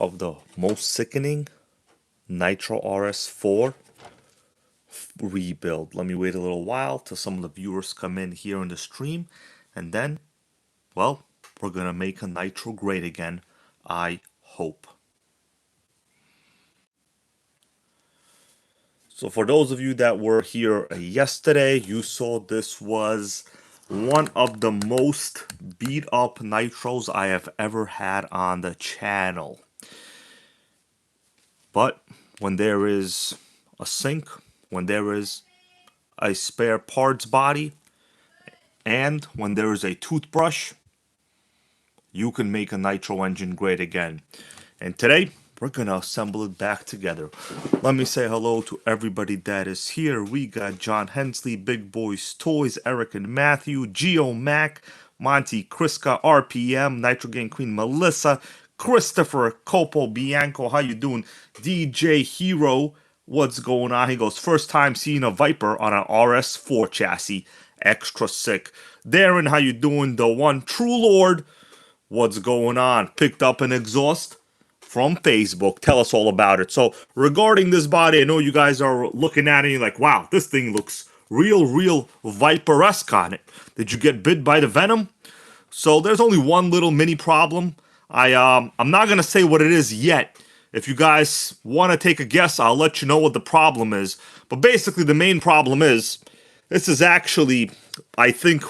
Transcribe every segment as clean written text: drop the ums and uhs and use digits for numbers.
of the most sickening Nitro RS4 rebuild. Let me wait a little while till some of the viewers come in here in the stream, and then, well, we're gonna make a Nitro great again, I hope. So for those of you that were here yesterday, you saw this was one of the most beat up Nitros I have ever had on the channel. But when there is a sink, when there is a spare parts body, and when there is a toothbrush, you can make a Nitro engine great again. And today, we're gonna assemble it back together. Let me say hello to everybody that is here. We got John Hensley, Big Boys Toys, Eric and Matthew, Geo Mac, Monty, Kriska, RPM, Nitro Gang Queen, Melissa, Christopher, Copo, Bianco, how you doing? DJ Hero, what's going on? He goes, first time seeing a Viper on an RS4 chassis. Extra sick. Darren, how you doing? The one true Lord, what's going on? Picked up an exhaust from Facebook. Tell us all about it. So regarding this body, I know you guys are looking at it and you're like, wow, this thing looks real Viper-esque on it. Did you get bit by the venom? So there's only one little mini problem. I'm not gonna say what it is yet. If you guys want to take a guess, I'll let you know what the problem is. But basically the main problem is, this is actually, I think,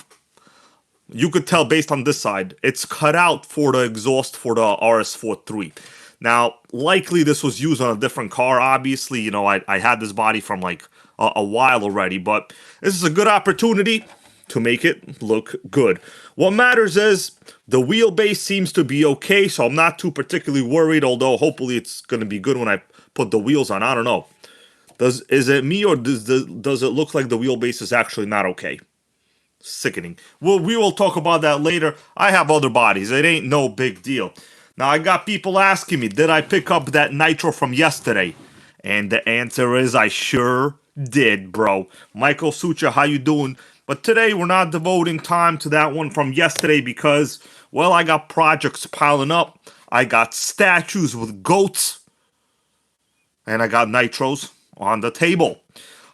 you could tell based on this side, it's cut out for the exhaust for the RS4-3. Now, likely this was used on a different car. Obviously, you know, I had this body from like a while already, but this is a good opportunity to make it look good. What matters is the wheelbase seems to be okay, so I'm not too particularly worried, although hopefully it's going to be good when I put the wheels on. I don't know. Is it me, or does it look like the wheelbase is actually not okay? Sickening. Well, we will talk about that later. I have other bodies. It ain't no big deal. Now, I got people asking me, did I pick up that Nitro from yesterday? And the answer is I sure did, bro. Michael Sucha, how you doing? But today, we're not devoting time to that one from yesterday because, well, I got projects piling up. I got statues with goats. And I got Nitros on the table.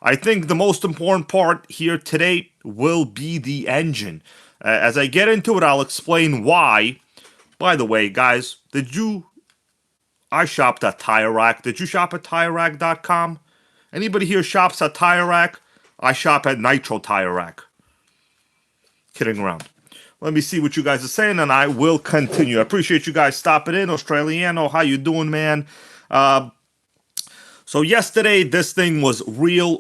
I think the most important part here today will be the engine. As I get into it, I'll explain why. By the way, guys, I shopped at Tire Rack. Did you shop at TireRack.com? Anybody here shops at Tire Rack? I shop at Nitro Tire Rack. Kidding around. Let me see what you guys are saying, and I will continue. I appreciate you guys stopping in. Australiano, how you doing, man? So yesterday, this thing was real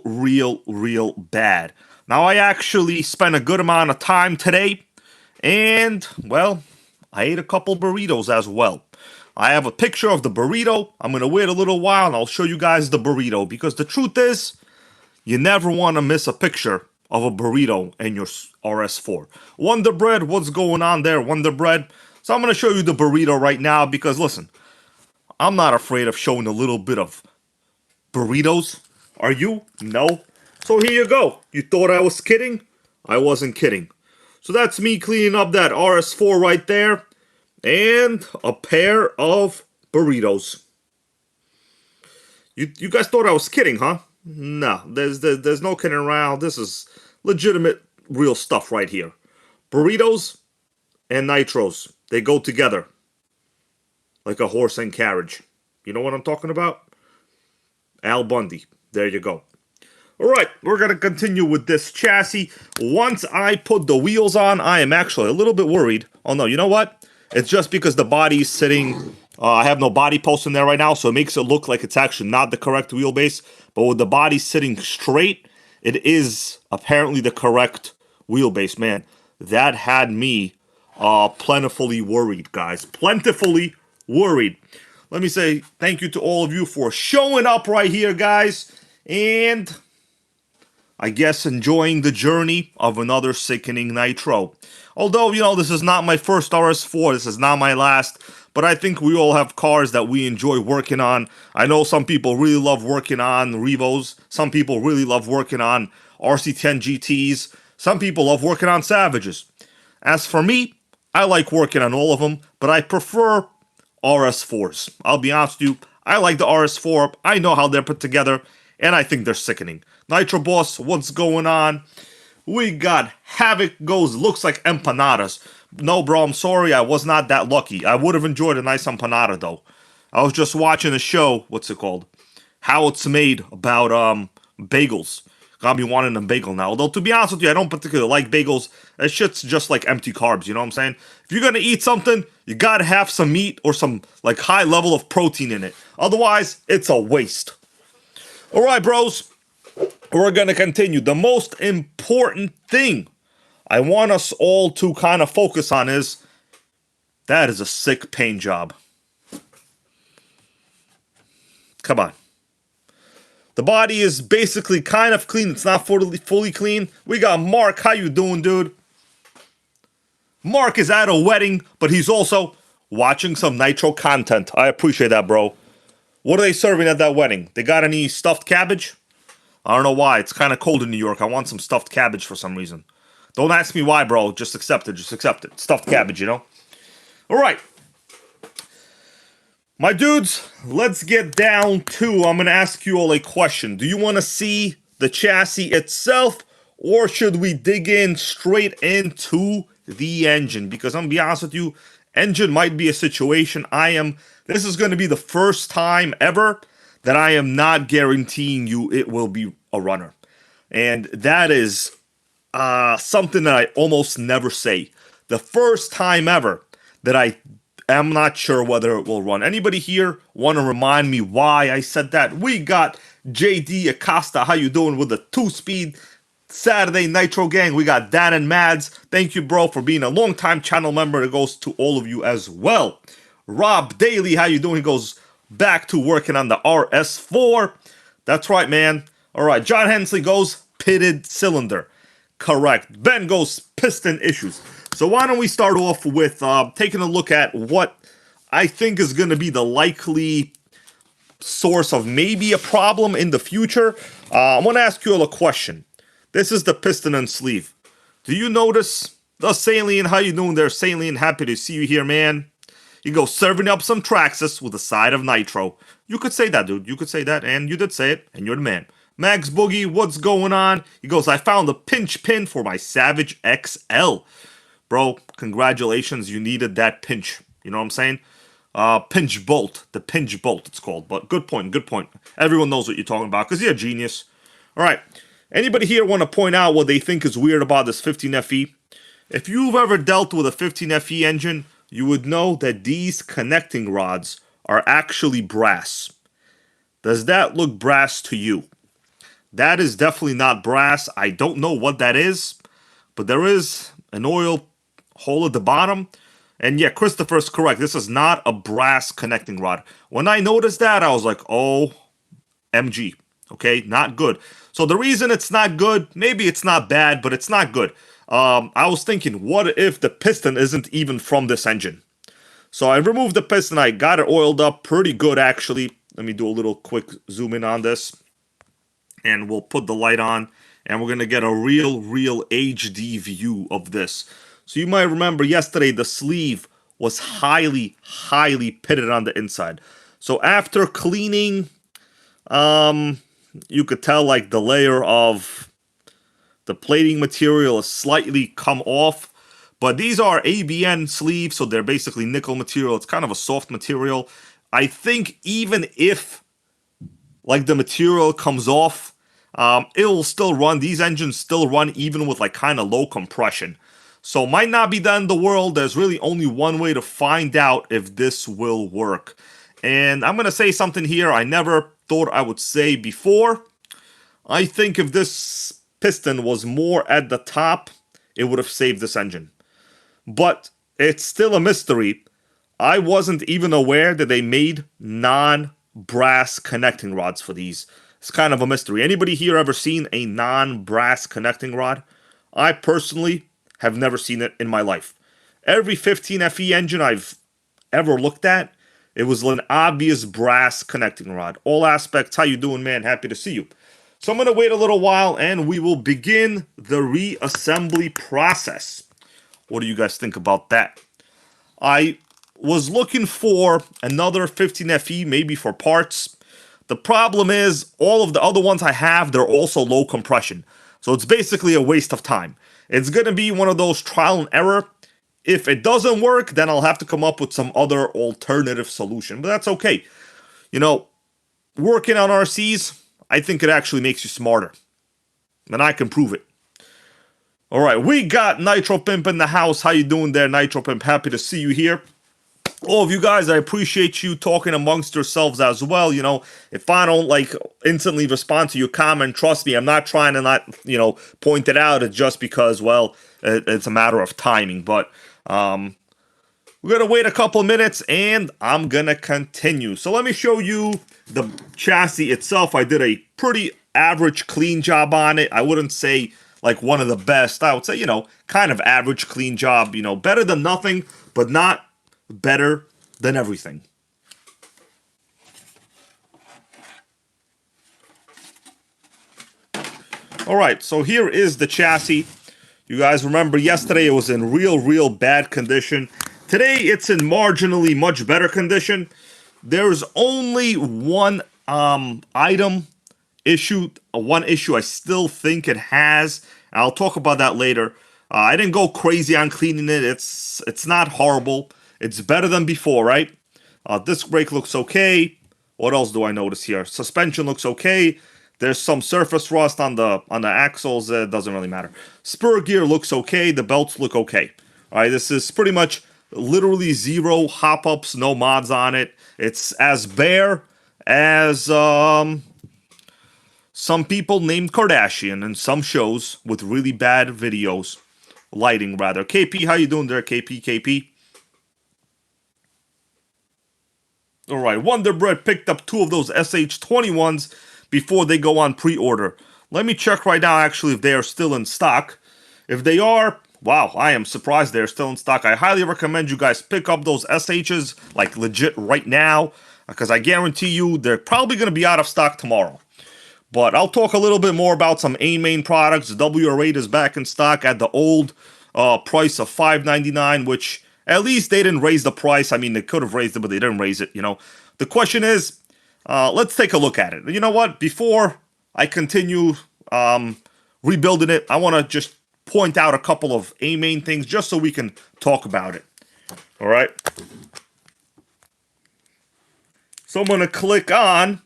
bad. Now, I actually spent a good amount of time today, and, well, I ate a couple burritos as well. I have a picture of the burrito. I'm going to wait a little while, and I'll show you guys the burrito, because the truth is, you never want to miss a picture of a burrito in your RS4. Wonder Bread, what's going on there, Wonder Bread? So I'm going to show you the burrito right now, because, listen, I'm not afraid of showing a little bit of burritos. Are you? No. So here you go. You thought I was kidding? I wasn't kidding. So that's me cleaning up that RS4 right there. And a pair of burritos. You guys thought I was kidding, huh? No, there's no kidding around. This is legitimate, real stuff right here. Burritos and Nitros. They go together. Like a horse and carriage. You know what I'm talking about? Al Bundy. There you go. Alright, we're going to continue with this chassis. Once I put the wheels on, I am actually a little bit worried. Oh no, you know what? It's just because the body is sitting... I have no body post in there right now, so it makes it look like it's actually not the correct wheelbase. But with the body sitting straight, it is apparently the correct wheelbase. Man, that had me plentifully worried, guys. Plentifully worried. Let me say thank you to all of you for showing up right here, guys. And I guess enjoying the journey of another sickening Nitro. Although, you know, this is not my first RS4. This is not my last. But I think we all have cars that we enjoy working on. I know some people really love working on Revos. Some people really love working on RC10 GTs. Some people love working on Savages. As for me, I like working on all of them. But I prefer RS4s. I'll be honest with you, I like the RS4. I know how they're put together, and I think they're sickening. Nitro Boss, what's going on? We got Havoc goes, looks like empanadas. No, bro, I'm sorry, I was not that lucky. I would have enjoyed a nice empanada, though. I was just watching a show, what's it called? How It's Made, about bagels. Got me wanting a bagel now. Although, to be honest with you, I don't particularly like bagels. That shit's just like empty carbs, you know what I'm saying? If you're gonna eat something, you gotta have some meat or some, like, high level of protein in it. Otherwise, it's a waste. Alright, bros. We're gonna continue. The most important thing I want us all to kind of focus on is, that is a sick paint job. Come on. The body is basically kind of clean. It's not fully clean. We got Mark. How you doing, dude? Mark is at a wedding, but he's also watching some Nitro content. I appreciate that, bro. What are they serving at that wedding? They got any stuffed cabbage? I don't know why. It's kind of cold in New York. I want some stuffed cabbage for some reason. Don't ask me why, bro. Just accept it. Just accept it. Stuffed cabbage, you know? All right. My dudes, let's get down to, I'm going to ask you all a question. Do you want to see the chassis itself, or should we dig in straight into the engine? Because I'm going to be honest with you, engine might be a situation this is going to be the first time ever that I am not guaranteeing you it will be a runner. And that is something that I almost never say. The first time ever that I'm not sure whether it will run. Anybody here want to remind me why I said that? We got JD Acosta. How you doing with the 2-speed Saturday Nitro gang? We got Dan and Mads. Thank you, bro, for being a long-time channel member. It goes to all of you as well. Rob Daly, how you doing? He goes back to working on the RS4. That's right, man. All right, John Hensley goes pitted cylinder. Correct. Ben goes piston issues. So why don't we start off with taking a look at what I think is going to be the likely source of maybe a problem in the future. I'm going to ask you all a question. This is the piston and sleeve. Do you notice the Salient? How you doing there, Salient? Happy to see you here, man. You go serving up some Traxxas with a side of Nitro. You could say that, dude. You could say that, and you did say it, and you're the man. Max Boogie, what's going on? He goes, I found a pinch pin for my Savage XL. Bro, congratulations, you needed that pinch. You know what I'm saying? Pinch bolt. The pinch bolt, it's called. But good point, good point. Everyone knows what you're talking about, because you're a genius. Alright, anybody here want to point out what they think is weird about this 15FE? If you've ever dealt with a 15FE engine, you would know that these connecting rods are actually brass. Does that look brass to you? That is definitely not brass. I don't know what that is, but there is an oil hole at the bottom. And yeah, Christopher's correct. This is not a brass connecting rod. When I noticed that, I was like, oh, MG. Okay, not good. So the reason it's not good, maybe it's not bad, but it's not good. I was thinking, what if the piston isn't even from this engine? So I removed the piston. I got it oiled up pretty good, actually. Let me do a little quick zoom in on this. And we'll put the light on. And we're going to get a real HD view of this. So you might remember yesterday the sleeve was highly pitted on the inside. So after cleaning, you could tell like the layer of the plating material is slightly come off. But these are ABN sleeves, so they're basically nickel material. It's kind of a soft material. I think even if like the material comes off, it will still run. These engines still run even with like kind of low compression. So might not be the end of the world. There's really only one way to find out if this will work. And I'm going to say something here I never thought I would say before. I think if this piston was more at the top, it would have saved this engine. But it's still a mystery. I wasn't even aware that they made non-brass connecting rods for these. It's kind of a mystery. Anybody here ever seen a non-brass connecting rod? I personally have never seen it in my life. Every 15FE engine I've ever looked at, it was an obvious brass connecting rod. All aspects, how you doing, man? Happy to see you. So I'm going to wait a little while and we will begin the reassembly process. What do you guys think about that? I was looking for another 15FE, maybe for parts. The problem is, all of the other ones I have, they're also low compression. So it's basically a waste of time. It's going to be one of those trial and error. If it doesn't work, then I'll have to come up with some other alternative solution. But that's okay. You know, working on RCs, I think it actually makes you smarter. And I can prove it. Alright, we got Nitro Pimp in the house. How you doing there, Nitro Pimp? Happy to see you here. All of you guys, I appreciate you talking amongst yourselves as well. You know, if I don't like instantly respond to your comment, trust me, I'm not trying to not, you know, point it out. It's just because, well, it's a matter of timing. But we're going to wait a couple of minutes and I'm going to continue. So let me show you the chassis itself. I did a pretty average clean job on it. I wouldn't say like one of the best. I would say, you know, kind of average clean job. You know, better than nothing, but not better than everything. Alright, so here is the chassis. You guys remember yesterday it was in real bad condition. Today it's in marginally much better condition. There's only one one issue I still think it has. I'll talk about that later. I didn't go crazy on cleaning it. It's not horrible. It's better than before, right? Disc brake looks okay. What else do I notice here? Suspension looks okay. There's some surface rust on the axles. It doesn't really matter. Spur gear looks okay. The belts look okay. All right, this is pretty much literally zero hop-ups, no mods on it. It's as bare as some people named Kardashian in some shows with really bad videos. Lighting, rather. KP, how you doing there, KP? Alright, Wonder Bread picked up 2 of those SH21s before they go on pre-order. Let me check right now, actually, if they are still in stock. If they are, wow, I am surprised they're still in stock. I highly recommend you guys pick up those SHs, like, legit right now, because I guarantee you they're probably going to be out of stock tomorrow. But I'll talk a little bit more about some A-Main products. WR8 is back in stock at the old price of $5.99, which at least they didn't raise the price. I mean, they could have raised it, but they didn't raise it, you know. The question is, let's take a look at it. You know what? Before I continue rebuilding it, I want to just point out a couple of A-Main things just so we can talk about it. All right? So I'm going to click on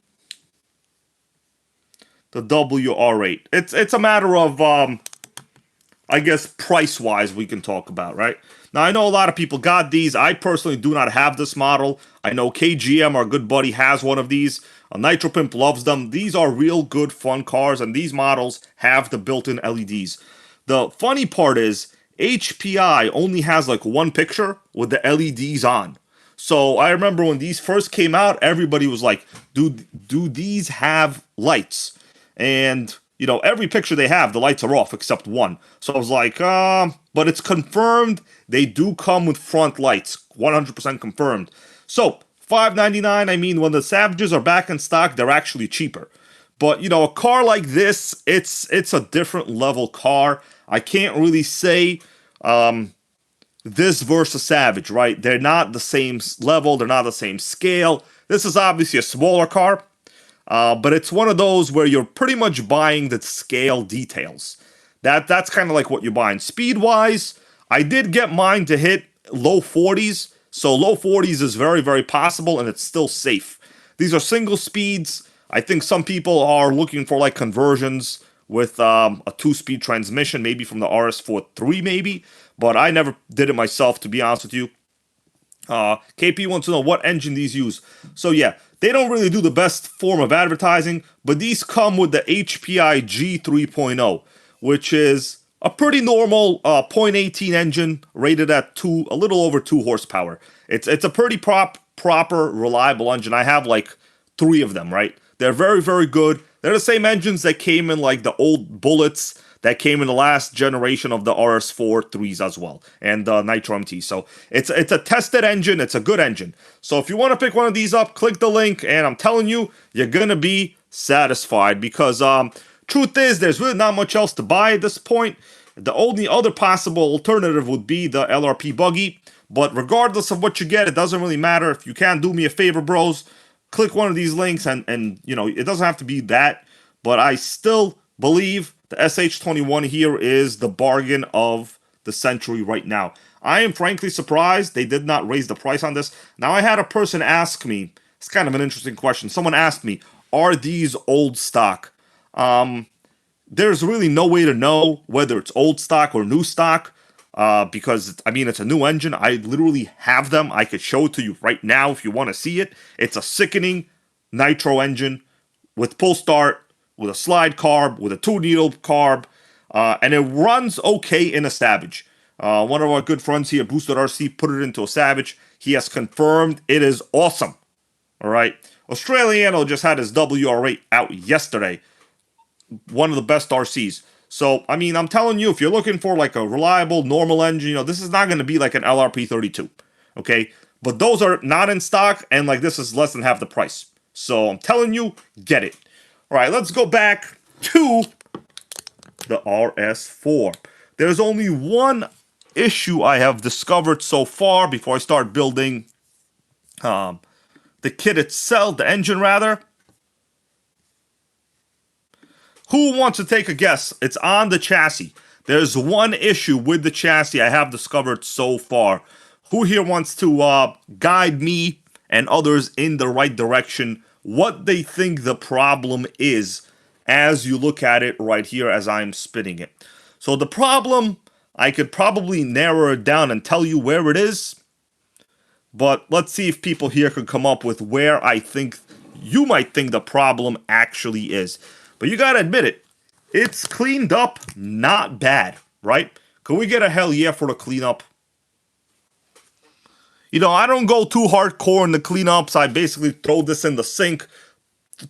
the WR8. It's a matter of, I guess, price-wise we can talk about, right? Now, I know a lot of people got these. I personally do not have this model. I know KGM, our good buddy, has one of these. Nitro Pimp loves them. These are real good, fun cars, and these models have the built-in LEDs. The funny part is, HPI only has like one picture with the LEDs on. So I remember when these first came out, everybody was like, do these have lights? And, you know, every picture they have, the lights are off except one. So I was like, but it's confirmed they do come with front lights. 100% confirmed. So, $5.99, I mean, when the Savages are back in stock, they're actually cheaper. But, you know, a car like this, it's a different level car. I can't really say this versus Savage, right? They're not the same level. They're not the same scale. This is obviously a smaller car. But it's one of those where you're pretty much buying the scale details. That's kind of like what you're buying. Speed-wise, I did get mine to hit low 40s. So low 40s is very, very possible, and it's still safe. These are single speeds. I think some people are looking for like conversions with a 2-speed transmission, maybe from the RS4-3 maybe. But I never did it myself, to be honest with you. KP wants to know what engine these use. So yeah, they don't really do the best form of advertising, but these come with the HPI G3.0, which is a pretty normal 0.18 engine rated at a little over 2 horsepower. It's a pretty proper, reliable engine. I have like 3 of them, right? They're very, very good. They're the same engines that came in like the old Bullets that came in the last generation of the RS4-3s as well, and Nitro MT. So it's a tested engine. It's a good engine. So if you want to pick one of these up, click the link, and I'm telling you, you're gonna be satisfied because truth is, there's really not much else to buy at this point. The only other possible alternative would be the LRP buggy, But regardless of what you get, it doesn't really matter. If you can do me a favor, bros, click one of these links, and you know, it doesn't have to be that, but I still believe the SH21 here is the bargain of the century right now. I am frankly surprised they did not raise the price on this. Now, I had a person ask me, it's kind of an interesting question. Someone asked me, are these old stock? There's really no way to know whether it's old stock or new stock, because, I mean, it's a new engine. I literally have them. I could show it to you right now if you want to see it. It's a sickening nitro engine with pull start, with a slide carb, with a 2-needle carb, and it runs okay in a Savage. One of our good friends here, Boosted RC, put it into a Savage. He has confirmed it is awesome. All right. Australiano just had his WR8 out yesterday. One of the best RCs. So, I mean, I'm telling you, if you're looking for like a reliable, normal engine, you know, this is not going to be like an LRP32. Okay. But those are not in stock, and like this is less than half the price. So, I'm telling you, get it. All right, let's go back to the RS4. There's only one issue I have discovered so far before I start building the kit itself, the engine rather. Who wants to take a guess? It's on the chassis. There's one issue with the chassis I have discovered so far. Who here wants to guide me and others in the right direction? What they think the problem is as you look at it right here as I'm spinning it. So the problem, I could probably narrow it down and tell you where it is. But let's see if people here could come up with where I think you might think the problem actually is. But you gotta admit it, it's cleaned up not bad, right? Can we get a hell yeah for the cleanup? You know, I don't go too hardcore in the cleanups. I basically throw this in the sink,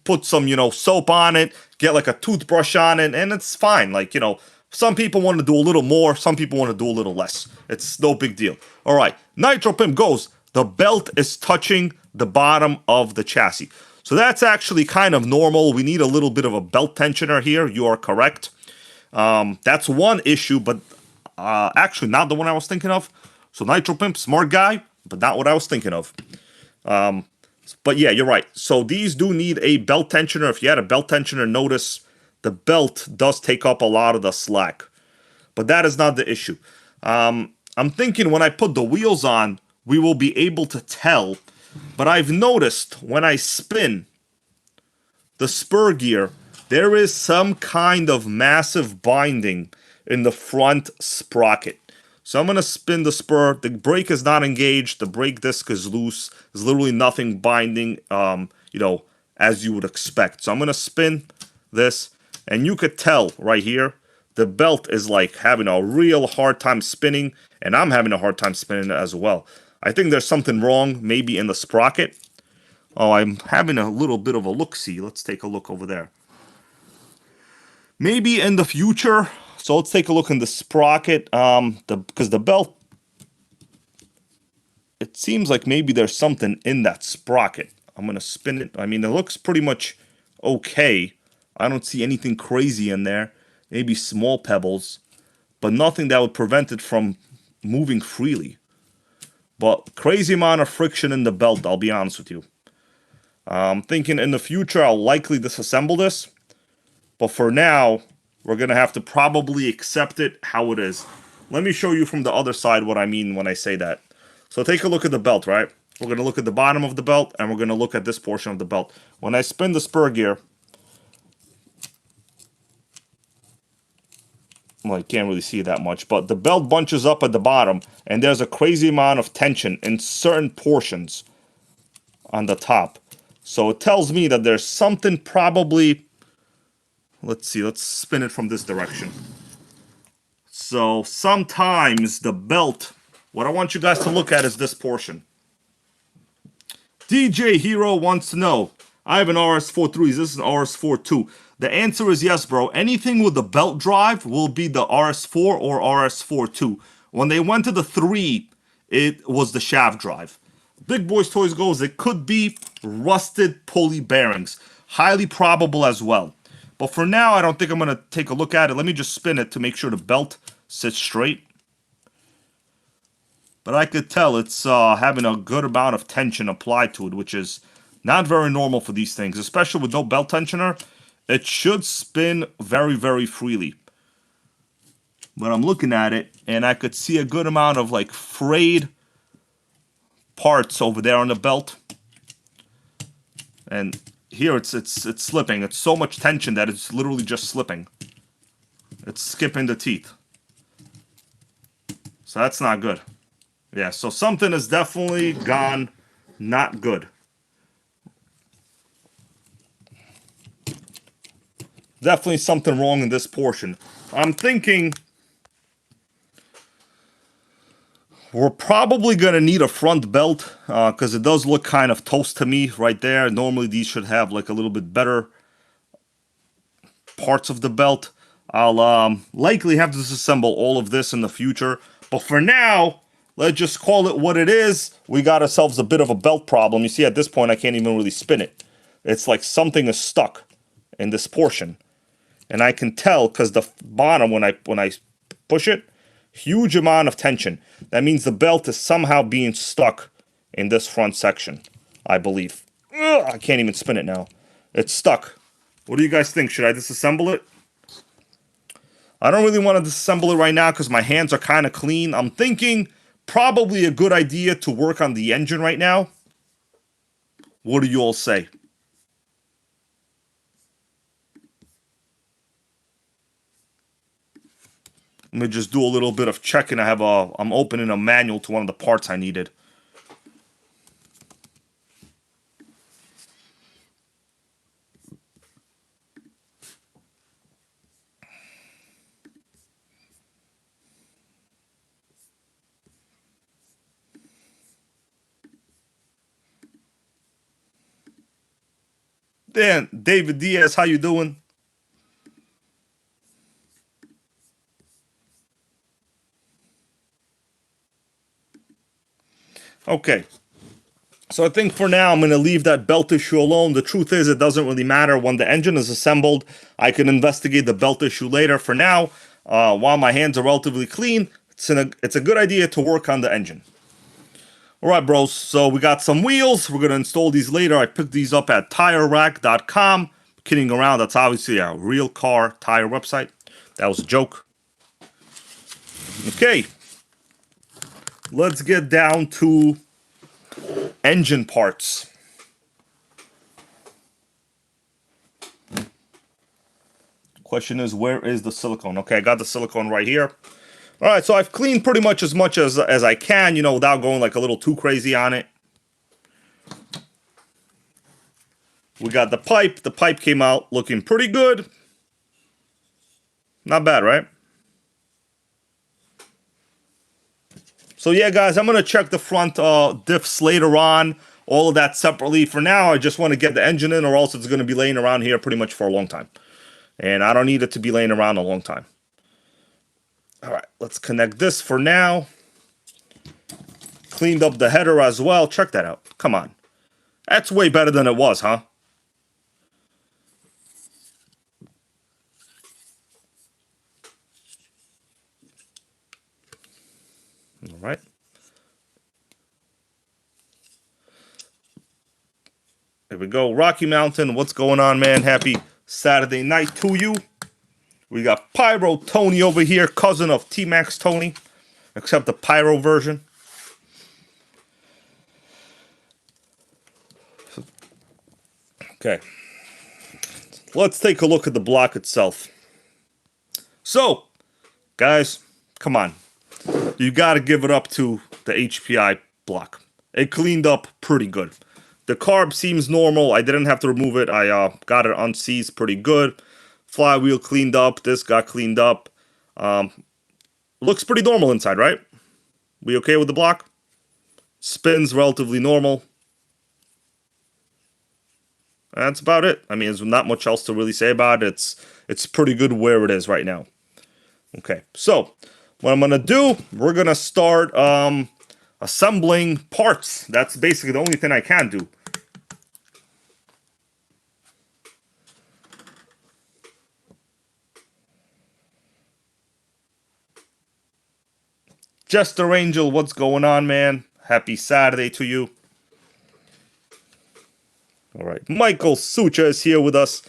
put some, you know, soap on it, get like a toothbrush on it, and it's fine. Like, you know, some people want to do a little more, some people want to do a little less. It's no big deal. All right, Nitro Pimp goes, the belt is touching the bottom of the chassis. So that's actually kind of normal. We need a little bit of a belt tensioner here. You are correct. That's one issue, but actually not the one I was thinking of. So Nitro Pimp, smart guy, but not what I was thinking of. But yeah, you're right. So these do need a belt tensioner. If you had a belt tensioner, notice the belt does take up a lot of the slack. But that is not the issue. I'm thinking when I put the wheels on, we will be able to tell. But I've noticed when I spin the spur gear, there is some kind of massive binding in the front sprocket. So I'm going to spin the spur. The brake is not engaged. The brake disc is loose. There's literally nothing binding, you know, as you would expect. So I'm going to spin this, and you could tell right here, the belt is like having a real hard time spinning, and I'm having a hard time spinning it as well. I think there's something wrong, maybe in the sprocket. Oh, I'm having a little bit of a look-see. Let's take a look over there. Maybe in the future. So let's take a look in the sprocket. Because the belt, it seems like maybe there's something in that sprocket. I'm going to spin it. I mean, it looks pretty much okay. I don't see anything crazy in there. Maybe small pebbles, but nothing that would prevent it from moving freely. But crazy amount of friction in the belt, I'll be honest with you. I'm thinking in the future I'll likely disassemble this. But for now, we're going to have to probably accept it how it is. Let me show you from the other side what I mean when I say that. So take a look at the belt, right? We're going to look at the bottom of the belt, and we're going to look at this portion of the belt. When I spin the spur gear, well, you can't really see that much, but the belt bunches up at the bottom, and there's a crazy amount of tension in certain portions on the top. So it tells me that there's something probably... Let's see, let's spin it from this direction. So sometimes the belt, what I want you guys to look at is this portion. DJ Hero wants to know, I have an RS4-3, this is an RS4-2. The answer is yes, bro. Anything with the belt drive will be the RS4 or RS4-2. When they went to the 3, it was the shaft drive. Big Boys Toys goes, it could be rusted pulley bearings. Highly probable as well. But for now, I don't think I'm going to take a look at it. Let me just spin it to make sure the belt sits straight. but I could tell it's having a good amount of tension applied to it, which is not very normal for these things, especially with no belt tensioner. It should spin very, very freely. But I'm looking at it, and I could see a good amount of like frayed parts over there on the belt. And here it's slipping. It's so much tension that it's literally just slipping. It's skipping the teeth. So that's not good. Yeah, so something has definitely gone not good. Definitely something wrong in this portion. I'm thinking we're probably going to need a front belt because it does look kind of toast to me right there. Normally these should have like a little bit better parts of the belt. I'll likely have to disassemble all of this in the future. But for now, let's just call it what it is. We got ourselves a bit of a belt problem. You see, at this point, I can't even really spin it. It's like something is stuck in this portion. And I can tell because the bottom, when I push it, huge amount of tension. That means the belt is somehow being stuck in this front section, I believe. Ugh, I can't even spin it now. It's stuck. What do you guys think? Should I disassemble it? I don't really want to disassemble it right now because my hands are kind of clean. I'm thinking probably a good idea to work on the engine right now. What do you all say? Let me just do a little bit of checking. I'm opening a manual to one of the parts I needed. Dan, David Diaz, how you doing? Okay. So I think for now I'm going to leave that belt issue alone. The truth is it doesn't really matter. When the engine is assembled, I can investigate the belt issue later. For now, while my hands are relatively clean, it's a good idea to work on the engine. Alright bros, so we got some wheels. We're going to install these later. I picked these up at TireRack.com. Kidding around, that's obviously a real car tire website. That was a joke. Okay, let's get down to engine parts. Question is, where is the silicone? Okay, I got the silicone right here. Alright, so I've cleaned pretty much as I can, you know, without going like a little too crazy on it. We got the pipe. The pipe came out looking pretty good. Not bad, right? So yeah, guys, I'm going to check the front diffs later on. All of that separately. For now, I just want to get the engine in or else it's going to be laying around here pretty much for a long time. And I don't need it to be laying around a long time. Alright, let's connect this for now. Cleaned up the header as well. Check that out. Come on. That's way better than it was, huh? Alright. There we go. Rocky Mountain, what's going on, man? Happy Saturday night to you. We got Pyro Tony over here, cousin of T-Max Tony, except the Pyro version. Okay. Let's take a look at the block itself. So, guys, come on. You got to give it up to the HPI block. It cleaned up pretty good. The carb seems normal. I didn't have to remove it. I got it unseized pretty good. Flywheel cleaned up. This got cleaned up. Looks pretty normal inside, right? We okay with the block? Spins relatively normal. That's about it. I mean, there's not much else to really say about it. It's pretty good where it is right now. Okay, so what I'm going to do, we're going to start assembling parts. That's basically the only thing I can do. Jester Angel, what's going on, man? Happy Saturday to you. All right, Michael Sucha is here with us.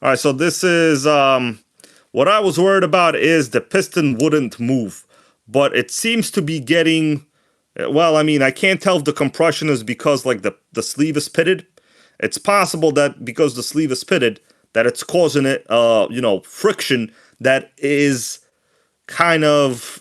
All right, so this is what I was worried about is the piston wouldn't move, but it seems to be getting. Well, I mean, I can't tell if the compression is because like the sleeve is pitted. It's possible that because the sleeve is pitted, that it's causing it, friction that is kind of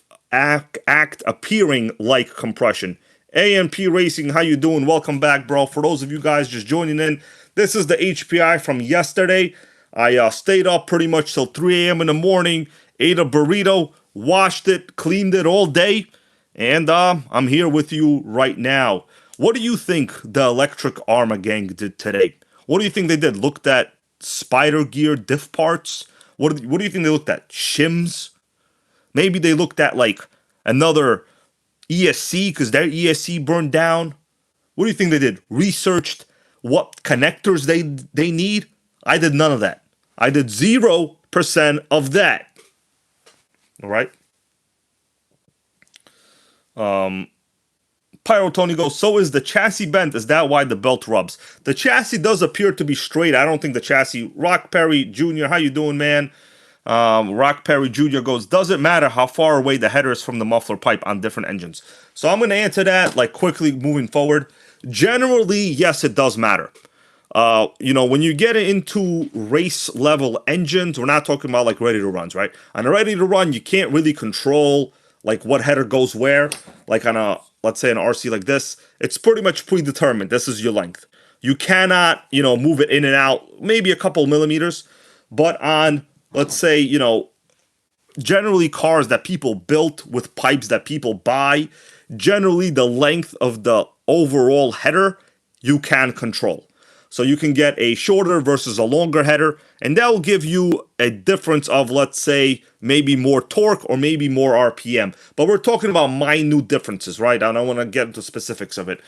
appearing like compression. AMP Racing, how you doing? Welcome back, bro. For those of you guys just joining in, this is the HPI from yesterday. I stayed up pretty much till 3 a.m. in the morning, ate a burrito, washed it, cleaned it all day, and I'm here with you right now. What do you think the Electric Armor Gang did today? What do you think they did? Looked at spider gear diff parts? What do you think they looked at? Shims? Maybe they looked at like another ESC because their ESC burned down. What do you think they did? Researched what connectors they need? I did none of that. I did 0% of that. All right. Pyro Tony goes, so is the chassis bent? Is that why the belt rubs? The chassis does appear to be straight. I don't think the chassis. Rock Perry Jr., how you doing, man? Rock Perry Jr. goes, does it matter how far away the header is from the muffler pipe on different engines? So I'm going to answer that like quickly moving forward. Generally, yes, it does matter. When you get into race level engines, we're not talking about like ready to runs, right? On a ready to run, you can't really control like what header goes where. Like on a, let's say an RC like this, it's pretty much predetermined. This is your length. You cannot, move it in and out, maybe a couple millimeters. But on, let's say, generally cars that people built with pipes that people buy, generally the length of the overall header you can control. So you can get a shorter versus a longer header, and that will give you a difference of, let's say, maybe more torque or maybe more RPM. But we're talking about minute differences, right? I don't want to get into specifics of it.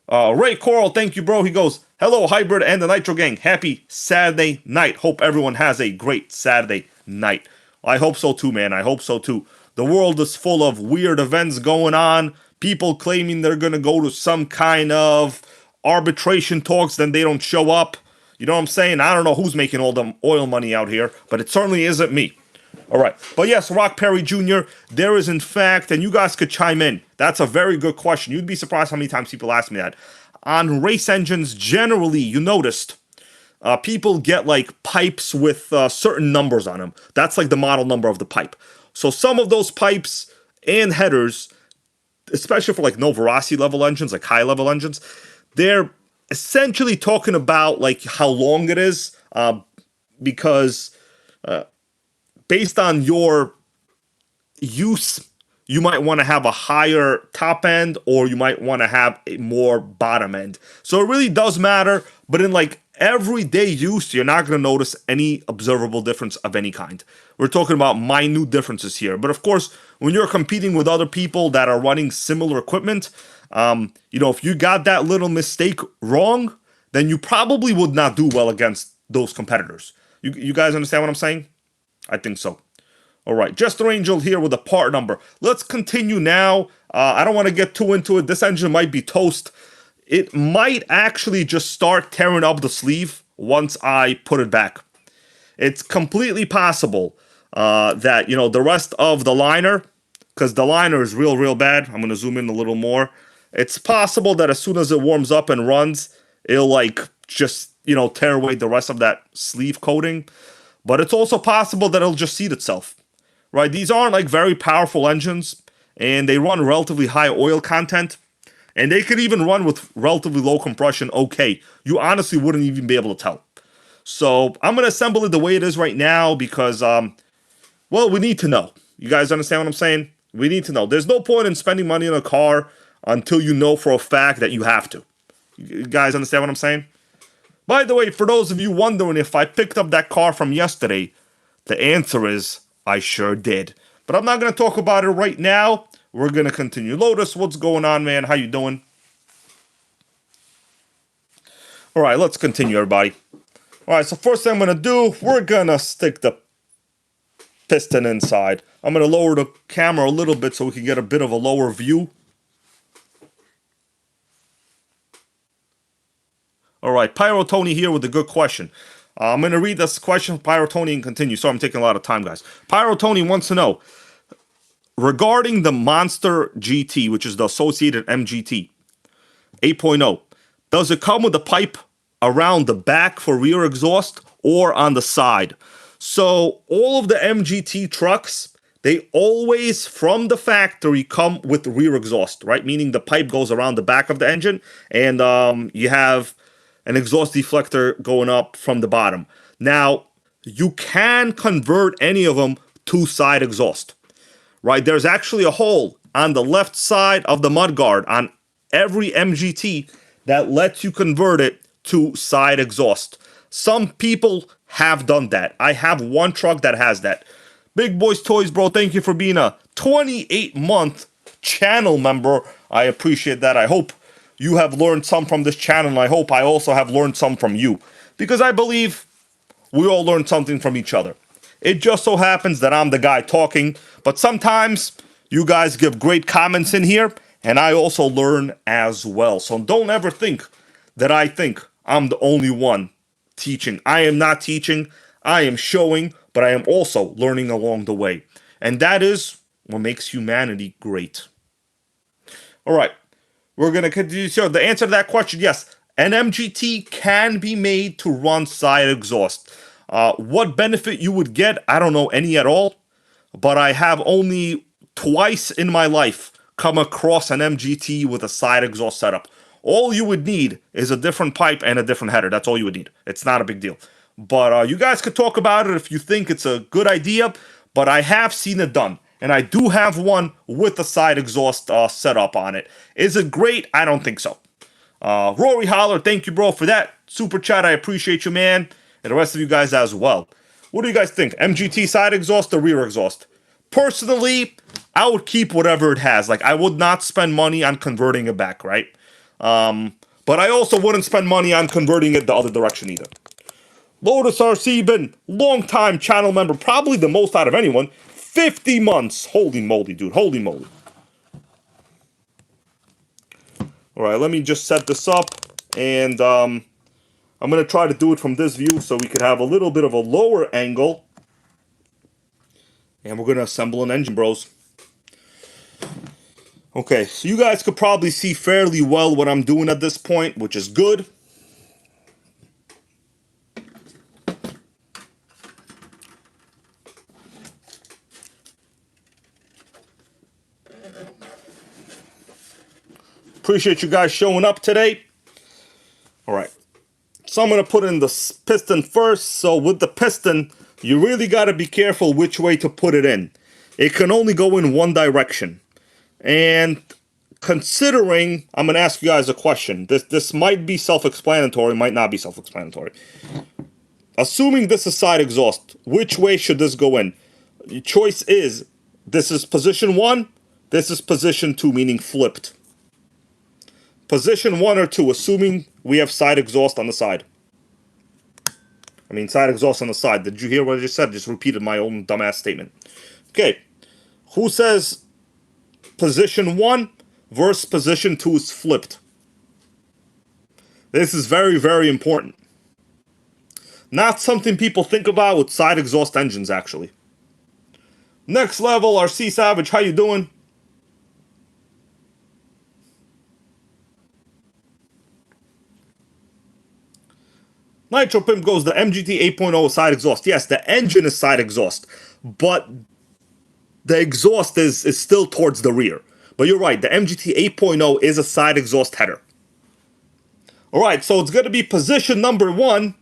Ray Coral, thank you, bro. He goes, hello, Hybrid and the Nitro Gang. Happy Saturday night. Hope everyone has a great Saturday night. I hope so too, man. I hope so too. The world is full of weird events going on. People claiming they're going to go to some kind of arbitration talks, then they don't show up. You know what I'm saying? I don't know who's making all the oil money out here, but it certainly isn't me. All right. But yes, Rock Perry Jr., there is in fact, and you guys could chime in. That's a very good question. You'd be surprised how many times people ask me that. On race engines, generally, you noticed people get like pipes with certain numbers on them. That's like the model number of the pipe. So some of those pipes and headers, especially for like no veracity level engines, like high level engines, they're essentially talking about like how long it is because based on your use, you might want to have a higher top end or you might want to have a more bottom end. So it really does matter, but in like everyday use, you're not going to notice any observable difference of any kind. We're talking about minute differences here. But of course, when you're competing with other people that are running similar equipment, if you got that little mistake wrong, then you probably would not do well against those competitors. You guys understand what I'm saying? I think so. All right, Jester Angel here with a part number. Let's continue now. I don't want to get too into it. This engine might be toast. It might actually just start tearing up the sleeve once I put it back. It's completely possible that, the rest of the liner, because the liner is real bad. I'm going to zoom in a little more. It's possible that as soon as it warms up and runs, it'll like just, tear away the rest of that sleeve coating. But it's also possible that it'll just seat itself, right? These aren't like very powerful engines and they run relatively high oil content and they could even run with relatively low compression. Okay, you honestly wouldn't even be able to tell. So I'm going to assemble it the way it is right now because, we need to know. You guys understand what I'm saying? We need to know. There's no point in spending money on a car until you know for a fact that you have to. You guys understand what I'm saying? By the way, for those of you wondering if I picked up that car from yesterday, the answer is I sure did. But I'm not going to talk about it right now. We're going to continue. Lotus, what's going on, man? How you doing? All right, let's continue, everybody. All right, so first thing I'm going to do, we're going to stick the piston inside. I'm going to lower the camera a little bit so we can get a bit of a lower view. All right, Pyro Tony here with a good question. I'm going to read this question, Pyro Tony, and continue. Sorry, I'm taking a lot of time, guys. Pyro Tony wants to know, regarding the Monster GT, which is the associated MGT 8.0, does it come with a pipe around the back for rear exhaust or on the side? So all of the MGT trucks, they always, from the factory, come with rear exhaust, right? Meaning the pipe goes around the back of the engine, and you have an exhaust deflector going up from the bottom. Now, you can convert any of them to side exhaust, right? There's actually a hole on the left side of the mudguard on every MGT that lets you convert it to side exhaust. Some people have done that. I have one truck that has that. Big Boys Toys, bro, thank you for being a 28-month channel member. I appreciate that. I hope you have learned some from this channel, and I hope I also have learned some from you, because I believe we all learn something from each other. It just so happens that I'm the guy talking, but sometimes you guys give great comments in here, and I also learn as well. So don't ever think that I think I'm the only one teaching. I am not teaching, I am showing, but I am also learning along the way. And that is what makes humanity great. All right, we're going to continue. So the answer to that question, yes, an MGT can be made to run side exhaust. What benefit you would get, I don't know any at all, but I have only twice in my life come across an MGT with a side exhaust setup. All you would need is a different pipe and a different header. That's all you would need. It's not a big deal. But you guys could talk about it if you think it's a good idea, but I have seen it done. And I do have one with a side exhaust setup on it. Is it great? I don't think so. Rory Holler, thank you, bro, for that super chat. I appreciate you, man. And the rest of you guys as well. What do you guys think? MGT side exhaust or rear exhaust? Personally, I would keep whatever it has. Like, I would not spend money on converting it back, right? But I also wouldn't spend money on converting it the other direction either. Lotus RC, been long-time channel member, probably the most out of anyone. 50 months. Holy moly, dude. Holy moly. All right, let me just set this up. And I'm going to try to do it from this view so we could have a little bit of a lower angle. And we're going to assemble an engine, bros. Okay, so you guys could probably see fairly well what I'm doing at this point, which is good. Appreciate you guys showing up today. All right, so I'm going to put in the piston first. So with the piston, you really got to be careful which way to put it in. It can only go in one direction. And considering, I'm going to ask you guys a question. This might be self-explanatory, might not be self-explanatory. Assuming this is side exhaust, which way should this go in? Your choice is, this is position 1, this is position 2, meaning flipped. Position 1 or 2, assuming we have side exhaust on the side. I mean, side exhaust on the side. Did you hear what I just said? Just repeated my own dumbass statement. Okay, who says position 1 versus position 2 is flipped? This is very, very important. Not something people think about with side exhaust engines, actually. Next level, RC Savage, how you doing? Nitro Pimp goes, the MGT 8.0 side exhaust. Yes, the engine is side exhaust, but the exhaust is still towards the rear. But you're right, the MGT 8.0 is a side exhaust header. Alright, so it's going to be position number 1.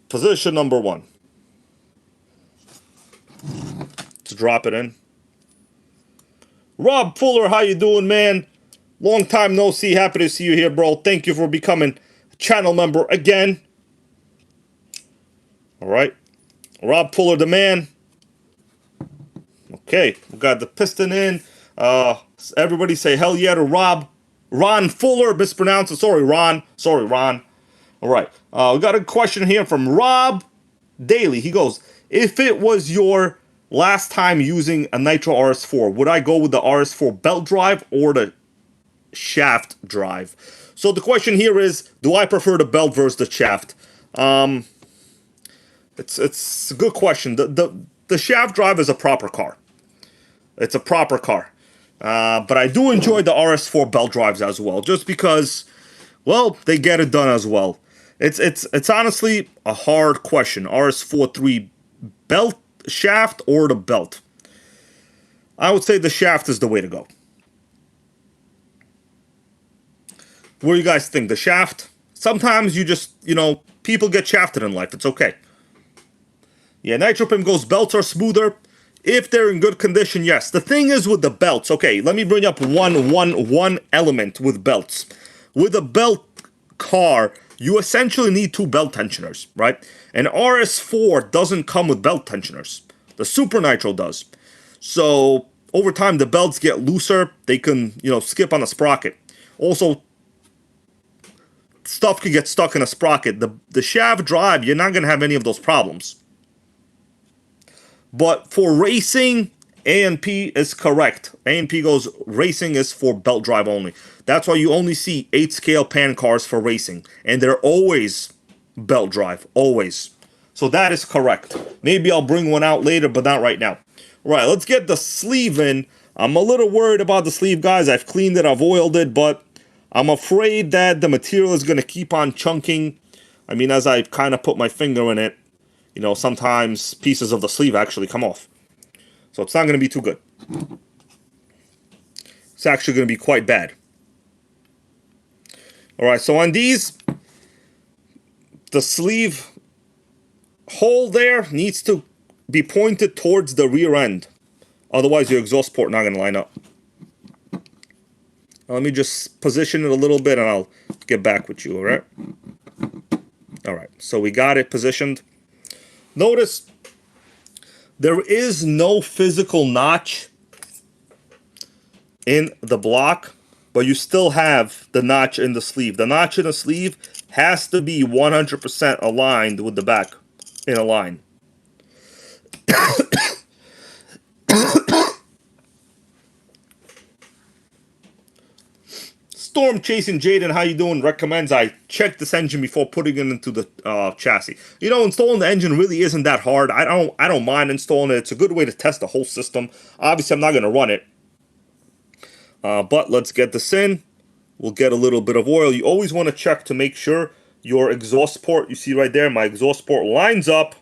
Position number 1. Let's drop it in. Rob Fuller, how you doing, man? Long time no see. Happy to see you here, bro. Thank you for becoming a channel member again. All right. Rob Fuller, the man. Okay, we got the piston in. Everybody say hell yeah to Rob. Ron Fuller, mispronounced it. Sorry, Ron. Sorry, Ron. All right. We got a question here from Rob Daly. He goes, if it was your last time using a Nitro RS4, would I go with the RS4 belt drive or the shaft drive? So the question here is, do I prefer the belt versus the shaft? It's a good question. The shaft drive is a proper car. It's a proper car. But I do enjoy the RS4 belt drives as well, just because, well, they get it done as well. It's honestly a hard question. RS4-3 belt, shaft, or the belt? I would say the shaft is the way to go. What do you guys think? The shaft? Sometimes you just, people get shafted in life. It's okay. Yeah, Nitro Pim goes, belts are smoother. If they're in good condition, yes. The thing is with the belts, okay, let me bring up one element with belts. With a belt car, you essentially need 2 belt tensioners, right? And RS4 doesn't come with belt tensioners. The Super Nitro does. So, over time, the belts get looser. They can, skip on a sprocket. Also, stuff can get stuck in a sprocket. The shaft drive, you're not going to have any of those problems. But for racing, A&P is correct. A&P goes, racing is for belt drive only. That's why you only see 8-scale pan cars for racing. And they're always belt drive. Always. So that is correct. Maybe I'll bring one out later, but not right now. Right, let's get the sleeve in. I'm a little worried about the sleeve, guys. I've cleaned it, I've oiled it, but I'm afraid that the material is going to keep on chunking. I mean, as I kind of put my finger in it, sometimes pieces of the sleeve actually come off. So it's not going to be too good. It's actually going to be quite bad. Alright, so on these, the sleeve hole there needs to be pointed towards the rear end. Otherwise, your exhaust port not going to line up. Now, let me just position it a little bit and I'll get back with you, alright? Alright, so we got it positioned. Notice there is no physical notch in the block, but you still have the notch in the sleeve. The notch in the sleeve has to be 100% aligned with the back in a line. Storm Chasing Jaden, how you doing? Recommends I check this engine before putting it into the chassis. Installing the engine really isn't that hard. I don't mind installing it. It's a good way to test the whole system. Obviously, I'm not going to run it. But let's get this in. We'll get a little bit of oil. You always want to check to make sure your exhaust port, you see right there, my exhaust port lines up.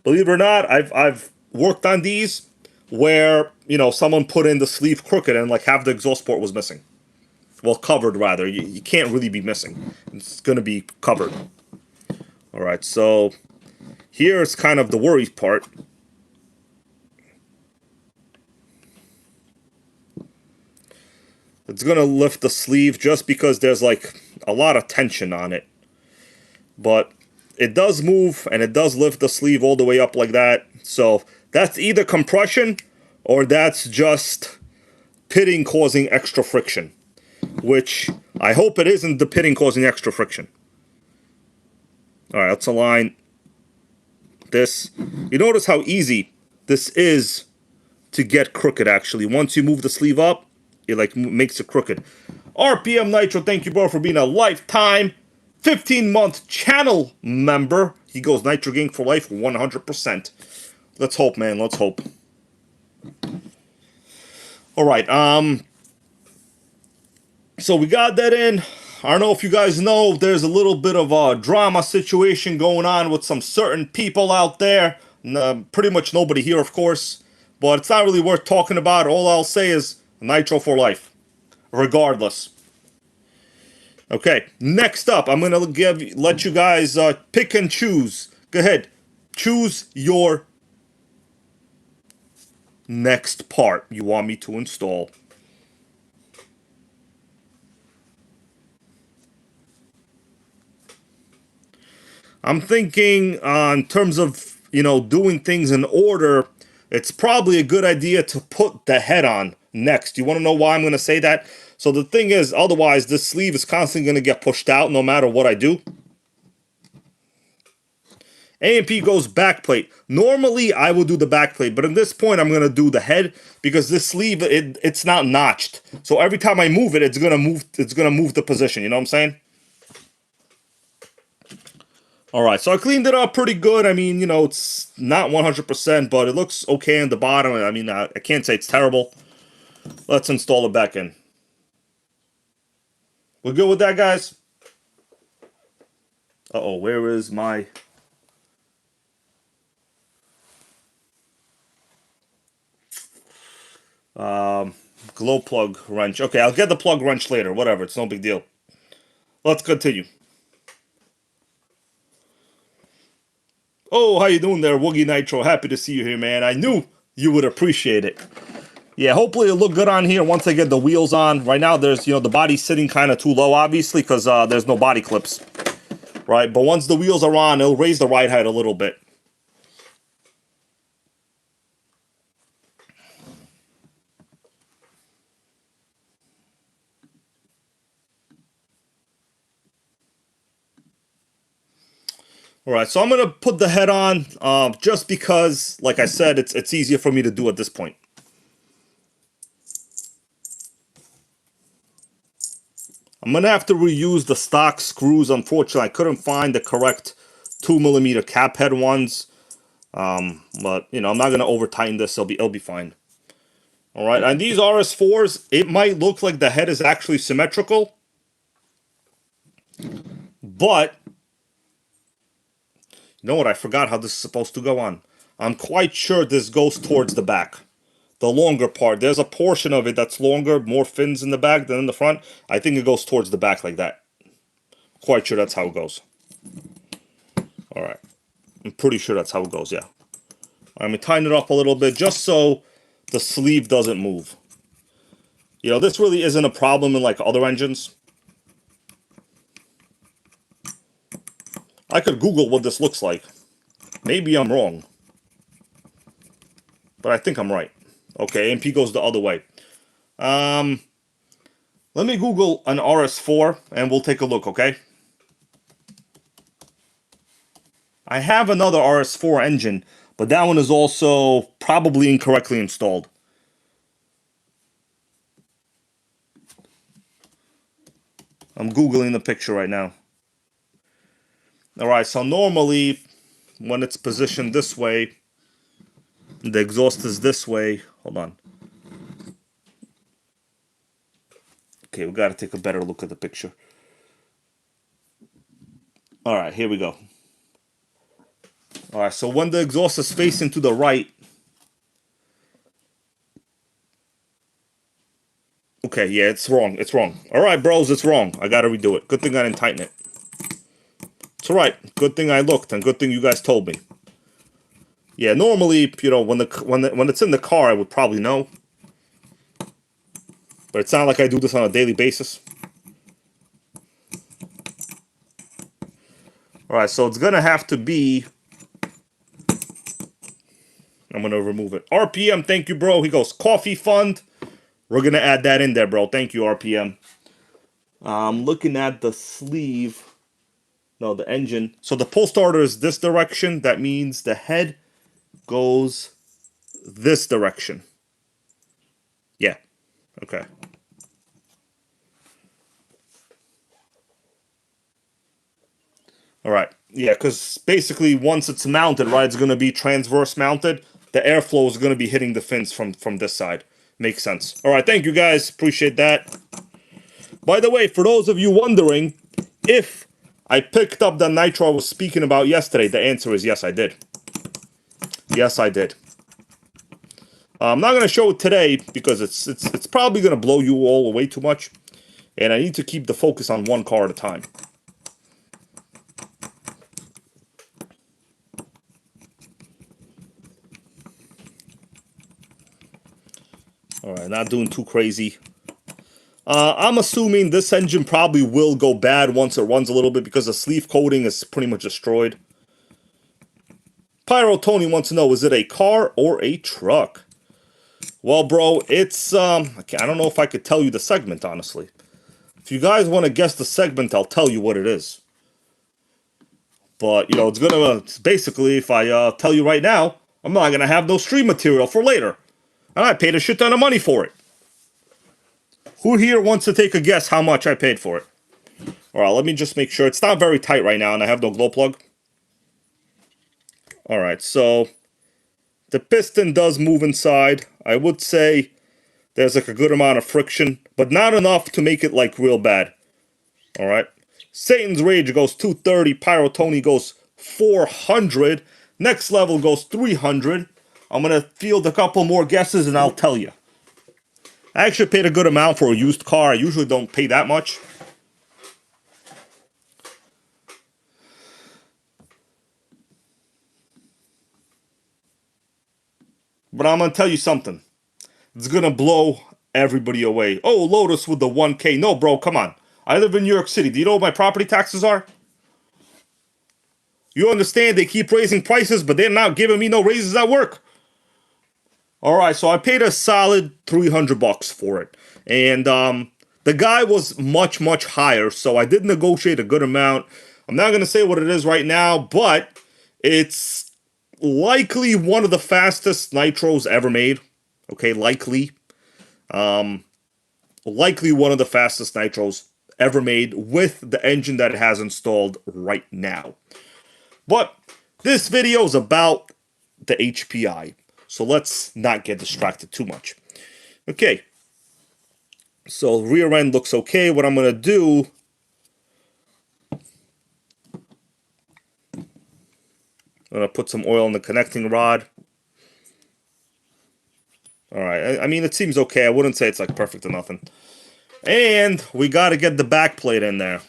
Believe it or not, I've worked on these where, someone put in the sleeve crooked and like half the exhaust port was missing. Well, covered rather. You can't really be missing. It's going to be covered. Alright, so here's kind of the worry part. It's going to lift the sleeve just because there's like a lot of tension on it. But it does move and it does lift the sleeve all the way up like that. So that's either compression or that's just pitting causing extra friction. Which I hope it isn't the pitting causing extra friction. Alright, let's align this. You notice how easy this is to get crooked actually. Once you move the sleeve up, it like makes it crooked. RPM Nitro, thank you, bro, for being a lifetime 15-month channel member. He goes Nitro Gang for life 100%. Let's hope, man. Let's hope. Alright, so we got that in. I don't know if you guys know, there's a little bit of a drama situation going on with some certain people out there. Pretty much nobody here, of course. But it's not really worth talking about. All I'll say is Nitro for life. Regardless. Okay, next up, I'm going to let you guys pick and choose. Go ahead. Choose your next part you want me to install. I'm thinking in terms of, doing things in order, it's probably a good idea to put the head on next. You want to know why I'm going to say that? So the thing is, otherwise this sleeve is constantly going to get pushed out no matter what I do. A&P goes back plate. Normally I would do the back plate, but at this point I'm going to do the head because this sleeve, it's not notched. So every time I move it, it's going to move the position, you know what I'm saying? All right, so I cleaned it up pretty good. I mean, you know, it's not 100%, but it looks okay on the bottom. I mean, I can't say it's terrible. Let's install it back in. We're good with that, guys? Uh-oh, where is my... glow plug wrench. Okay, I'll get the plug wrench later. Whatever, it's no big deal. Let's continue. Oh, how you doing there, Woogie Nitro? Happy to see you here, man. I knew you would appreciate it. Yeah, hopefully it'll look good on here once I get the wheels on. Right now, there's, you know, the body's sitting kind of too low, obviously, because there's no body clips. Right, but once the wheels are on, it'll raise the ride height a little bit. Alright, so I'm going to put the head on just because, like I said, it's easier for me to do at this point. I'm going to have to reuse the stock screws. Unfortunately, I couldn't find the correct 2mm cap head ones. But, you know, I'm not going to over-tighten this. It'll be fine. Alright, and these RS4s, it might look like the head is actually symmetrical. But... you know what? I forgot how this is supposed to go on. I'm quite sure this goes towards the back. The longer part. There's a portion of it that's longer, more fins in the back than in the front. I think it goes towards the back like that. Quite sure that's how it goes. Alright. I'm pretty sure that's how it goes, yeah. I'm going to tighten it up a little bit just so the sleeve doesn't move. You know, this really isn't a problem in like other engines. I could Google what this looks like. Maybe I'm wrong. But I think I'm right. Okay, MP goes the other way. Let me Google an RS4 and we'll take a look, okay? I have another RS4 engine, but that one is also probably incorrectly installed. I'm Googling the picture right now. Alright, so normally, when it's positioned this way, the exhaust is this way. Hold on. Okay, we got to take a better look at the picture. Alright, here we go. Alright, so when the exhaust is facing to the right... okay, yeah, it's wrong. It's wrong. Alright, bros, it's wrong. I got to redo it. Good thing I didn't tighten it. It's alright. Good thing I looked, and good thing you guys told me. Yeah, normally, you know, when it's in the car, I would probably know. But it's not like I do this on a daily basis. Alright, so it's gonna have to be... I'm gonna remove it. RPM, thank you, bro. He goes, coffee fund. We're gonna add that in there, bro. Thank you, RPM. I'm looking at the sleeve... no, the engine. So the pull starter is this direction. That means the head goes this direction. Yeah. Okay. All right. Yeah, because basically once it's mounted, right, it's going to be transverse mounted. The airflow is going to be hitting the fins from this side. Makes sense. All right. Thank you, guys. Appreciate that. By the way, for those of you wondering if I picked up the Nitro I was speaking about yesterday, the answer is yes, I did. Yes, I did. I'm not going to show it today because it's probably going to blow you all away too much. And I need to keep the focus on one car at a time. Alright, not doing too crazy. I'm assuming this engine probably will go bad once it runs a little bit because the sleeve coating is pretty much destroyed. Pyro Tony wants to know, is it a car or a truck? Well, bro, it's, I don't know if I could tell you the segment, honestly. If you guys want to guess the segment, I'll tell you what it is. But, you know, it's basically, if I tell you right now, I'm not going to have no stream material for later. And I paid a shit ton of money for it. Who here wants to take a guess how much I paid for it? Alright, let me just make sure. It's not very tight right now, and I have no glow plug. Alright, so the piston does move inside. I would say there's like a good amount of friction, but not enough to make it like real bad. Alright. Satan's Rage goes 230. Pyro Tony goes 400. Next level goes 300. I'm going to field a couple more guesses and I'll tell you. I actually paid a good amount for a used car. I usually don't pay that much. But I'm going to tell you something. It's going to blow everybody away. Oh, Lotus with the 1K. No, bro, come on. I live in New York City. Do you know what my property taxes are? You understand they keep raising prices, but they're not giving me no raises at work. Alright, so I paid a solid $300 for it. And the guy was much, much higher, so I did negotiate a good amount. I'm not going to say what it is right now, but it's likely one of the fastest nitros ever made. Okay, likely. Likely one of the fastest nitros ever made with the engine that it has installed right now. But this video is about the HPI, so let's not get distracted too much. Okay, so rear end looks okay. What I'm going to do, I'm going to put some oil in the connecting rod. Alright, I mean, it seems okay. I wouldn't say it's like perfect or nothing. And we got to get the back plate in there.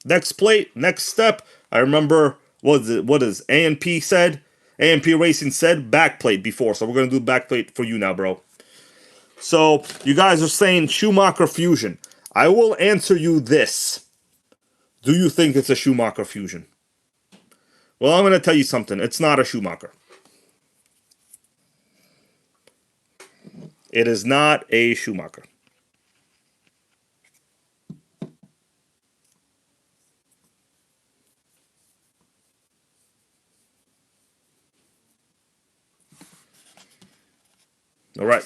Next plate, next step. I remember, what is A&P said? A&P Racing said back plate before. So we're going to do back plate for you now, bro. So you guys are saying Schumacher Fusion. I will answer you this. Do you think it's a Schumacher Fusion? Well, I'm going to tell you something. It's not a Schumacher. It is not a Schumacher. Alright.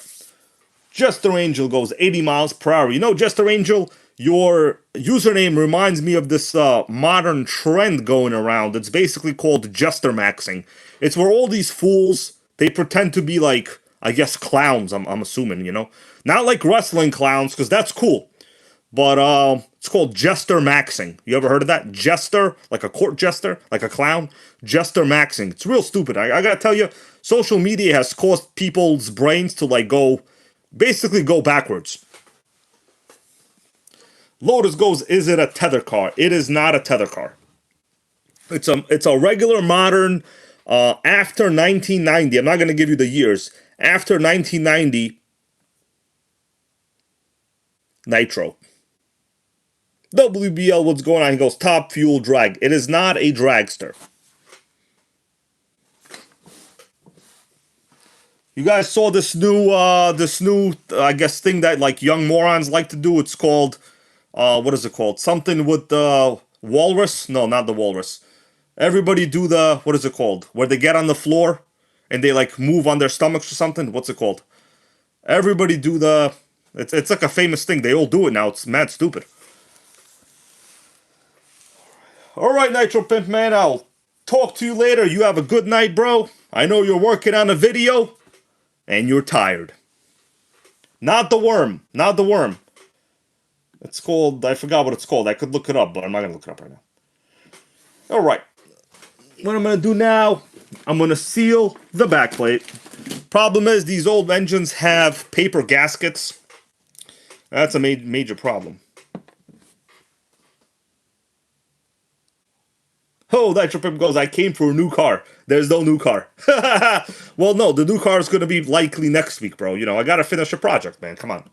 Jester Angel goes 80 miles per hour. You know, Jester Angel, your username reminds me of this modern trend going around. It's basically called Jester Maxing. It's where all these fools, they pretend to be like, I guess, clowns, I'm assuming, you know? Not like wrestling clowns, because that's cool. But it's called Jester Maxing. You ever heard of that? Jester, like a court jester, like a clown. Jester Maxing. It's real stupid. I gotta tell you, social media has caused people's brains to like basically go backwards. Lotus goes, is it a tether car? It is not a tether car. It's a regular modern, after 1990, I'm not gonna give you the years, after 1990 Nitro. WBL, what's going on? He goes, top fuel drag. It is not a dragster. You guys saw this new, I guess, thing that, like, young morons like to do. It's called, what is it called? Something with the walrus? No, not the walrus. Everybody do the, what is it called? Where they get on the floor and they, like, move on their stomachs or something? What's it called? Everybody do the, it's like a famous thing. They all do it now. It's mad stupid. Alright, Nitro Pimp Man, I'll talk to you later. You have a good night, bro. I know you're working on a video, and you're tired. Not the worm. Not the worm. It's called, I forgot what it's called. I could look it up, but I'm not going to look it up right now. Alright. What I'm going to do now, I'm going to seal the backplate. Problem is, these old engines have paper gaskets. That's a major problem. Oh, Nitro Pimp goes, I came for a new car. There's no new car. Well, no, the new car is going to be likely next week, bro. You know, I got to finish a project, man. Come on.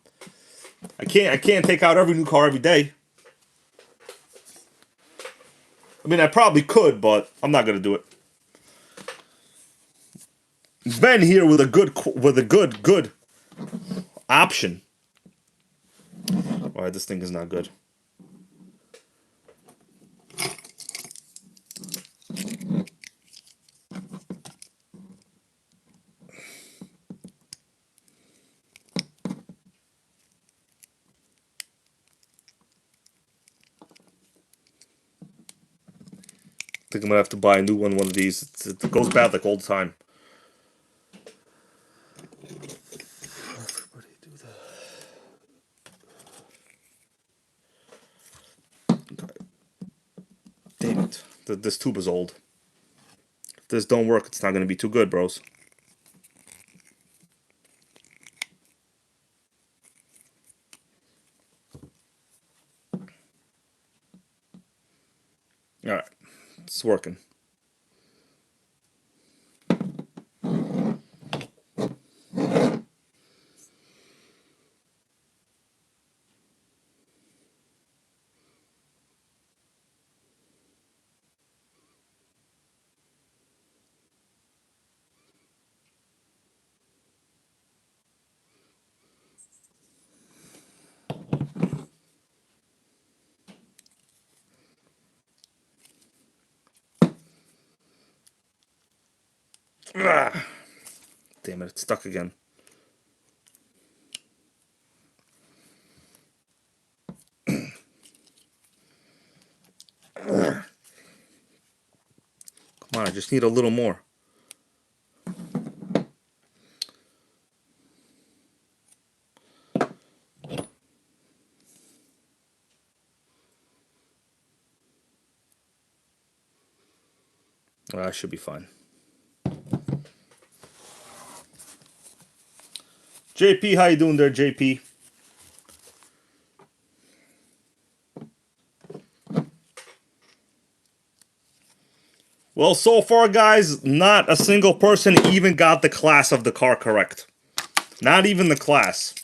I can't take out every new car every day. I mean, I probably could, but I'm not going to do it. Ben here with a good option. All right, this thing is not good. I think I'm gonna have to buy a new one of these. It goes bad like all the time. Everybody do that. Damn it. This tube is old. If this don't work, it's not gonna be too good, bros. Alright. It's working. Ah, damn it, it's stuck again. Come on, I just need a little more. I should be fine. JP, how you doing there, JP? Well, so far, guys, not a single person even got the class of the car correct. Not even the class.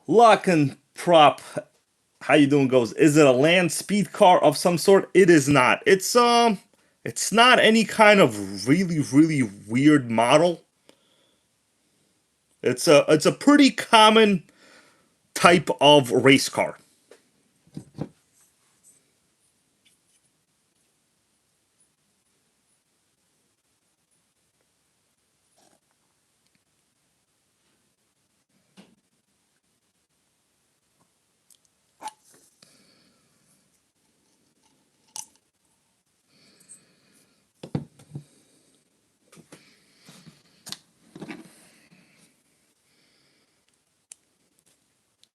Lock and prop. How you doing, goes? Is it a land speed car of some sort? It is not. It's not any kind of really weird model. It's a pretty common type of race car.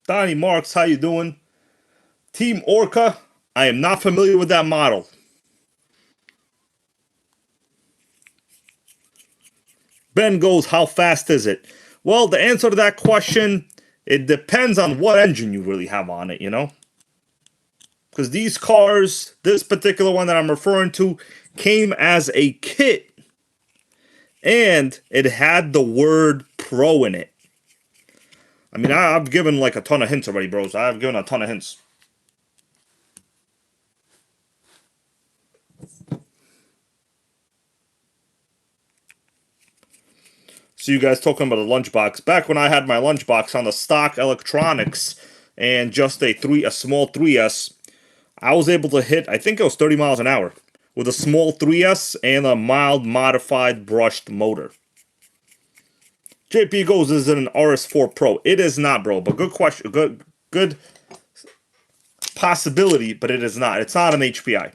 Donnie Marks, how you doing? Team Orca, I am not familiar with that model. Ben goes, how fast is it? Well, the answer to that question, it depends on what engine you really have on it, you know? Because these cars, this particular one that I'm referring to, came as a kit. And it had the word pro in it. I mean, I've given like a ton of hints already, bros. I've given a ton of hints. So you guys talking about a lunchbox. Back when I had my lunchbox on the stock electronics and just a small 3S, I was able to hit, I think it was 30 miles an hour with a small 3S and a mild modified brushed motor. JP goes, is it an RS4 Pro? It is not, bro, but good question. Good possibility, but it is not. It's not an HPI.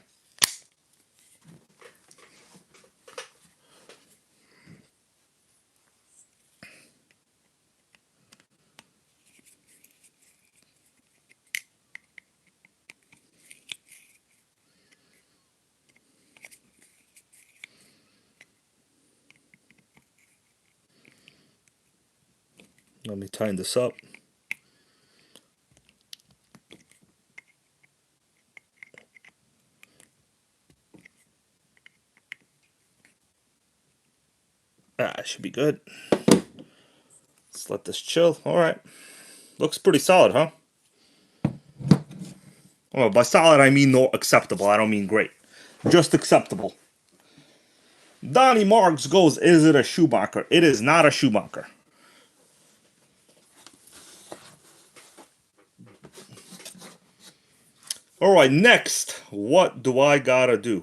Let me tighten this up. It should be good. Let's let this chill. All right. Looks pretty solid, huh? Well, by solid, I mean no acceptable. I don't mean great. Just acceptable. Donnie Marks goes, is it a Schumacher? It is not a Schumacher. All right, next, what do I gotta do?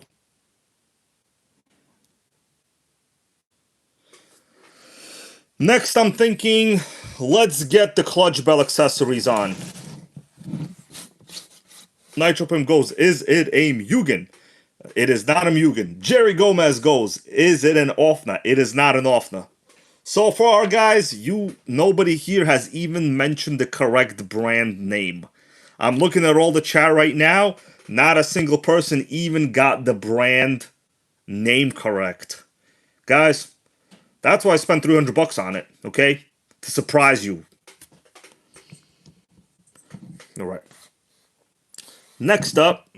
Next, I'm thinking, let's get the clutch bell accessories on. Nitro Pimp goes, is it a Mugen? It is not a Mugen. Jerry Gomez goes, is it an Offna? It is not an Offna. So far, guys, nobody here has even mentioned the correct brand name. I'm looking at all the chat right now. Not a single person even got the brand name correct. Guys, that's why I spent $300 on it, okay? To surprise you. All right. Next up,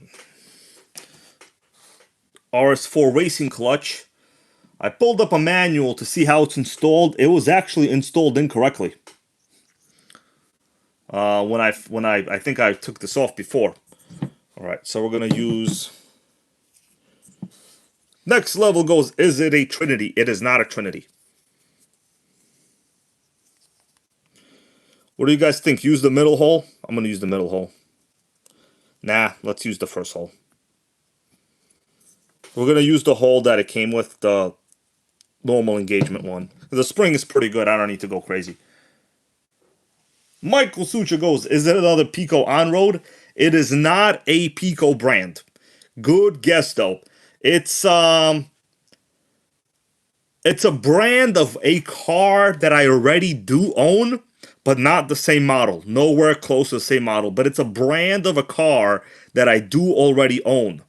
RS4 racing clutch. I pulled up a manual to see how it's installed. It was actually installed incorrectly. I think I took this off before. All right, so we're gonna use. Next level goes, is it a Trinity? It is not a Trinity. What do you guys think? Use the middle hole? I'm gonna use the middle hole. Nah, let's use the first hole. We're gonna use the hole that it came with, the normal engagement one. The spring is pretty good. I don't need to go crazy. Michael Sucha goes, is it another Pico on-road? It is not a Pico brand. Good guess, though. It's a brand of a car that I already do own, but not the same model. Nowhere close to the same model. But it's a brand of a car that I do already own.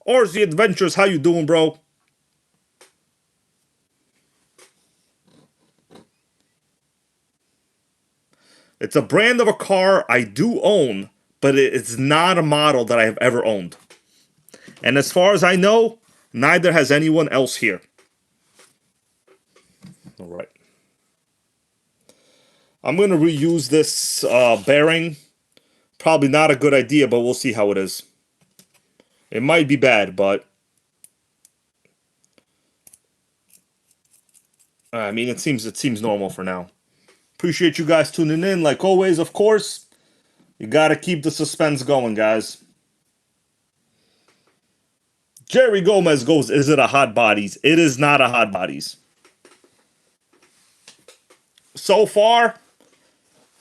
RZ Adventures, how you doing, bro? It's a brand of a car I do own, but it's not a model that I have ever owned. And as far as I know, neither has anyone else here. All right. I'm going to reuse this bearing. Probably not a good idea, but we'll see how it is. It might be bad, but I mean, it seems normal for now. Appreciate you guys tuning in. Like always, of course, you got to keep the suspense going, guys. Jerry Gomez goes, is it a Hot Bodies? It is not a Hot Bodies. So far,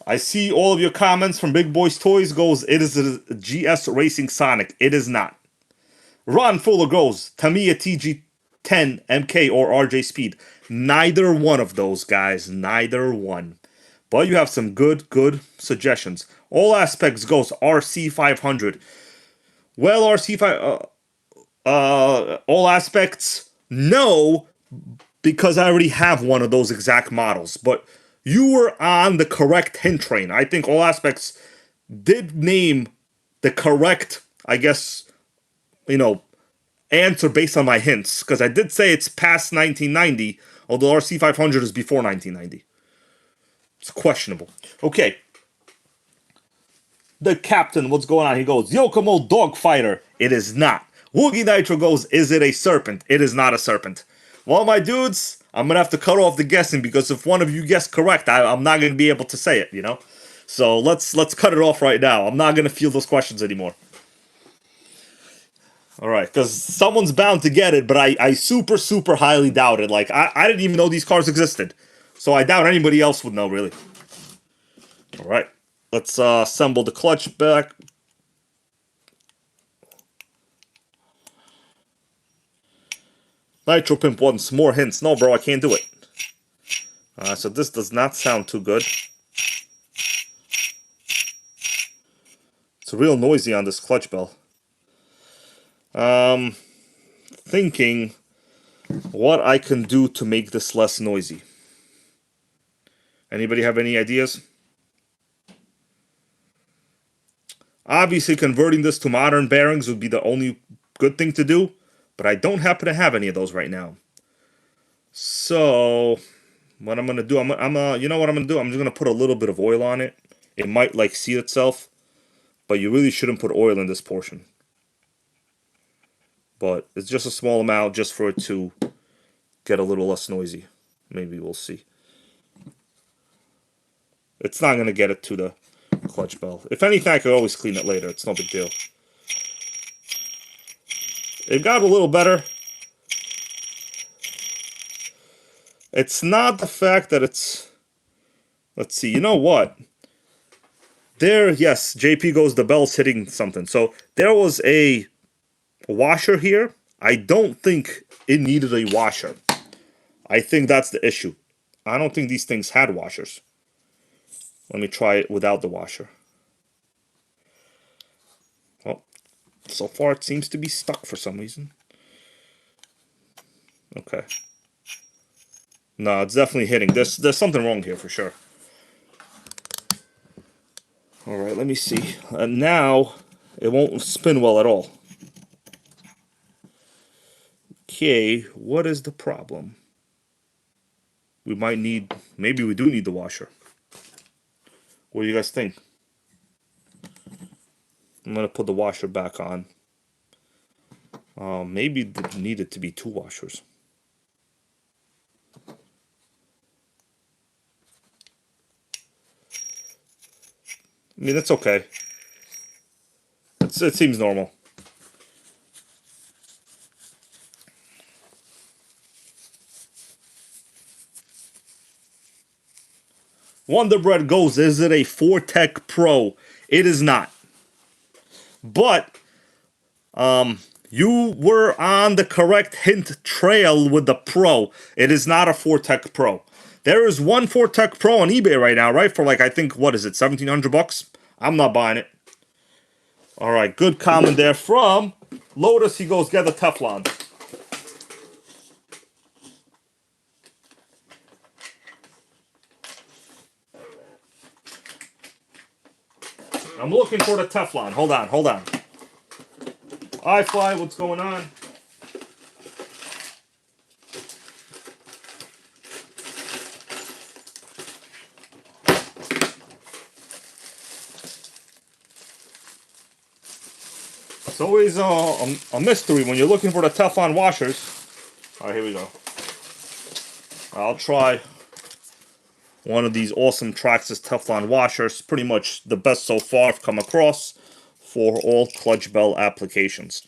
I see all of your comments from Big Boys Toys goes, it is a GS Racing Sonic. It is not. Ron Fuller goes, Tamiya TG10 MK or RJ Speed. Neither one of those, guys. Neither one. But you have some good suggestions. All Aspects goes RC500. Well, RC5... All Aspects, no, because I already have one of those exact models. But you were on the correct hint train. I think All Aspects did name the correct, I guess, answer based on my hints. Because I did say it's past 1990, although RC500 is before 1990. It's questionable. Okay. The Captain, what's going on? He goes, Yokomo Dogfighter. It is not. Woogie Nitro goes, is it a serpent? It is not a serpent. Well, my dudes, I'm going to have to cut off the guessing because if one of you guessed correct, I'm not going to be able to say it, So let's cut it off right now. I'm not going to field those questions anymore. All right, because someone's bound to get it, but I super highly doubt it. Like, I didn't even know these cars existed. So I doubt anybody else would know, really. All right, let's assemble the clutch back. Nitro Pimp wants more hints. No, bro, I can't do it. So this does not sound too good. It's real noisy on this clutch bell. Thinking what I can do to make this less noisy. Anybody have any ideas? Obviously, converting this to modern bearings would be the only good thing to do, but I don't happen to have any of those right now. So, what I'm gonna do, you know what I'm gonna do? I'm just gonna put a little bit of oil on it. It might like seat itself, but you really shouldn't put oil in this portion. But it's just a small amount, just for it to get a little less noisy. Maybe we'll see. It's not gonna get it to the clutch bell. If anything, I could always clean it later. It's no big deal. It got a little better. It's not the fact that it's... Let's see, you know what? There, yes, JP goes, the bell's hitting something. So there was a washer here. I don't think it needed a washer. I think that's the issue. I don't think these things had washers. Let me try it without the washer. Well, so far it seems to be stuck for some reason. Okay. No, it's definitely hitting. There's something wrong here for sure. Alright, let me see. And now it won't spin well at all. Okay, what is the problem? We might need... Maybe we do need the washer. What do you guys think? I'm going to put the washer back on. Maybe it needed to be 2 washers. I mean, that's okay. It seems normal. Wonder Bread goes, is it a Fortec Pro? It is not. But, you were on the correct hint trail with the Pro. It is not a Fortec Pro. There is one Fortec Pro on eBay right now, right? For like, I think, what is it, 1,700 bucks? I'm not buying it. Alright, good comment there from Lotus. He goes, get the Teflon. I'm looking for the Teflon. Hold on, hold on. iFly, what's going on? It's always a mystery when you're looking for the Teflon washers. Alright, here we go. I'll try one of these awesome Traxxas Teflon washers. Pretty much the best so far I've come across for all clutch bell applications.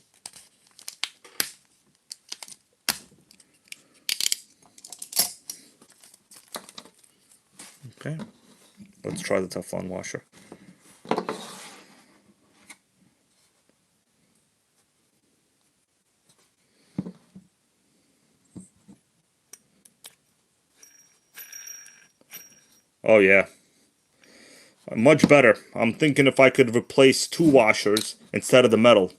Okay, let's try the Teflon washer. Oh yeah, much better. I'm thinking if I could replace 2 washers instead of the metal.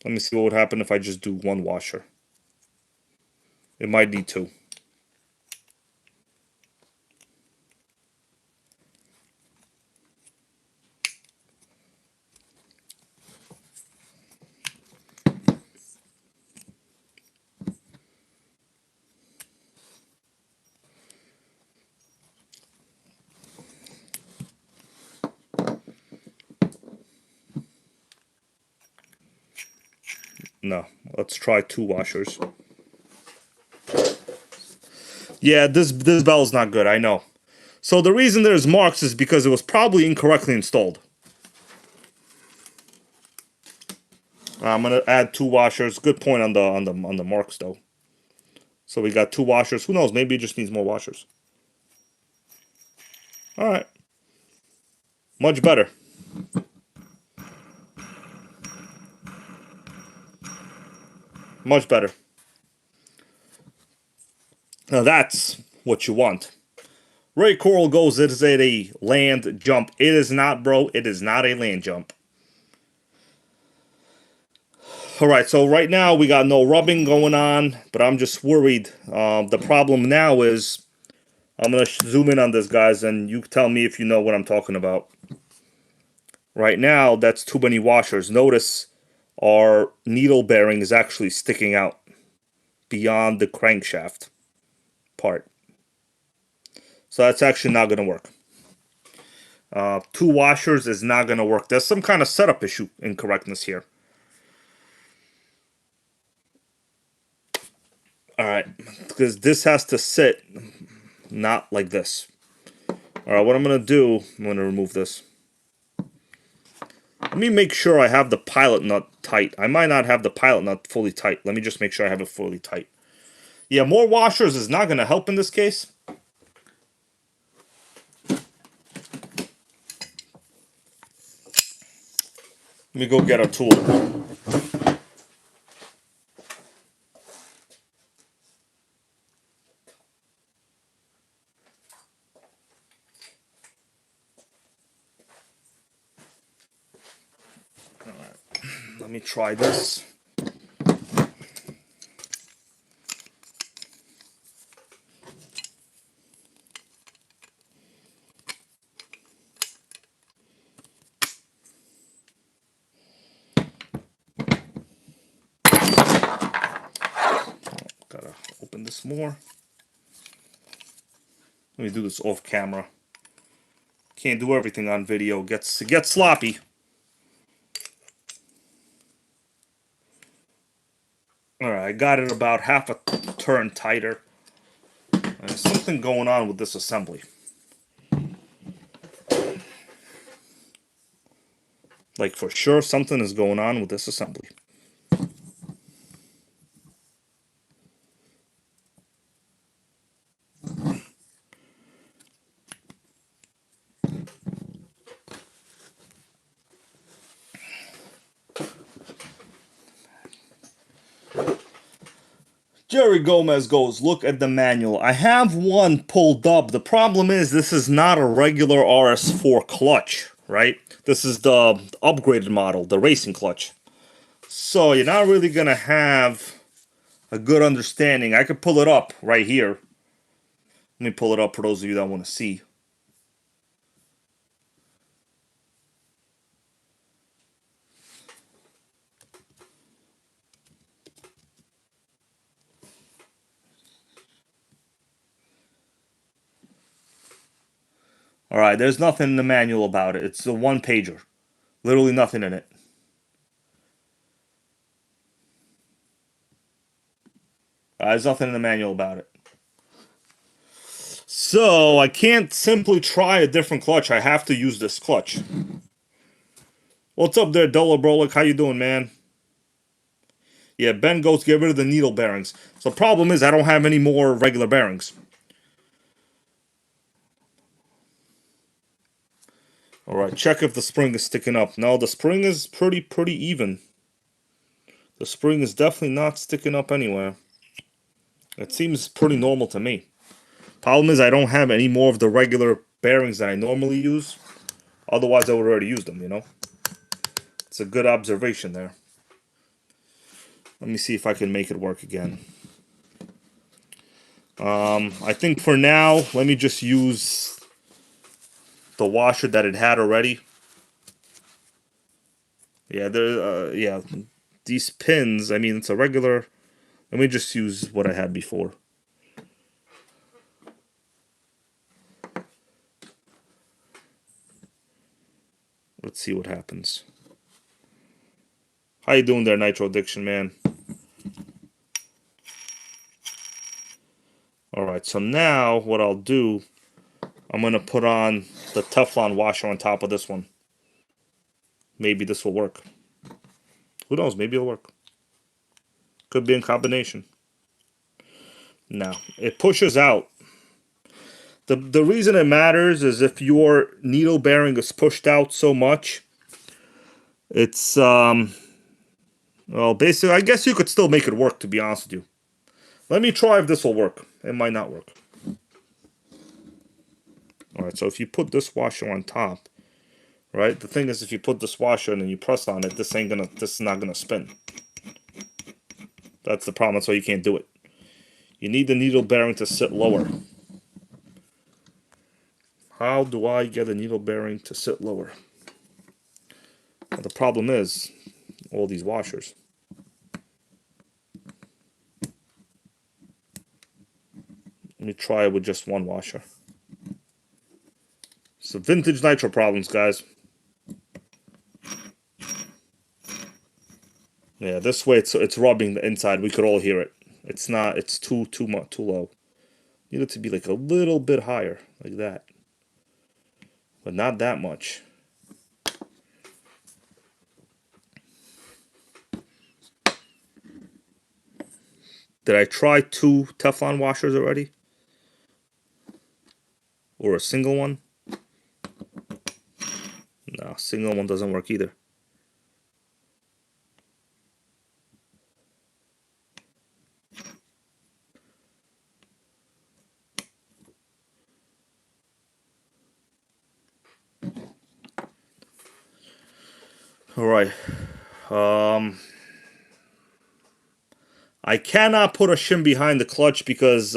Let me see what would happen if I just do 1 washer. It might need 2. No, let's try 2 washers. Yeah, this bell is not good, I know. So the reason there's marks is because it was probably incorrectly installed. I'm gonna add 2 washers. Good point on the marks though. So we got 2 washers. Who knows? Maybe it just needs more washers. All right, much better. Much better. Now that's what you want. Ray Coral goes, is it a land jump? It is not, bro. It is not a land jump. Alright, so right now we got no rubbing going on, but I'm just worried. The problem now is, I'm going to zoom in on this, guys, and you tell me if you know what I'm talking about. Right now, that's too many washers. Notice our needle bearing is actually sticking out beyond the crankshaft part. So that's actually not going to work. 2 washers is not going to work. There's some kind of setup issue incorrectness here. Alright, because this has to sit not like this. Alright, what I'm going to do, I'm going to remove this. Let me make sure I have the pilot nut tight. I might not have the pilot nut fully tight. Let me just make sure I have it fully tight. Yeah, more washers is not going to help in this case. Let me go get a tool. Alright, let me try this. Gotta open this more. Let me do this off camera. Can't do everything on video. It gets sloppy. Alright, I got it about half a turn tighter. There's something going on with this assembly. Like, for sure, something is going on with this assembly. Jerry Gomez goes, look at the manual. I have one pulled up. The problem is this is not a regular RS4 clutch, right? This is the upgraded model, the racing clutch. So you're not really going to have a good understanding. I could pull it up right here. Let me pull it up for those of you that want to see. Alright, there's nothing in the manual about it. It's a one-pager. Literally nothing in it. There's nothing in the manual about it. So, I can't simply try a different clutch. I have to use this clutch. What's up there, Dolo Brolic? How you doing, man? Yeah, Ben goes, get rid of the needle bearings. So the problem is I don't have any more regular bearings. Alright, check if the spring is sticking up. No, the spring is pretty even. The spring is definitely not sticking up anywhere. It seems pretty normal to me. Problem is I don't have any more of the regular bearings that I normally use. Otherwise I would already use them, you know. It's a good observation there. Let me see if I can make it work again. I think for now, let me just use the washer that it had already. Yeah, yeah, these pins, I mean, it's a regular. Let me just use what I had before. Let's see what happens. How you doing there, Nitro Addiction, man? Alright, so now what I'll do, I'm going to put on the Teflon washer on top of this one. Maybe this will work. Who knows, maybe it'll work. Could be in combination. Now, it pushes out. The reason it matters is if your needle bearing is pushed out so much, it's, well, basically, I guess you could still make it work, to be honest with you. Let me try if this will work. It might not work. Alright, so if you put this washer on top, right, the thing is if you put this washer and then you press on it, this is not gonna spin. That's the problem. That's why you can't do it. You need the needle bearing to sit lower. How do I get a needle bearing to sit lower? Well, the problem is all these washers. Let me try it with just one washer. So vintage nitro problems, guys. Yeah, this way it's rubbing the inside. We could all hear it. It's not. It's too low. Need it to be like a little bit higher, like that, but not that much. Did I try 2 Teflon washers already? Or a single one? No, single one doesn't work either. All right. I cannot put a shim behind the clutch because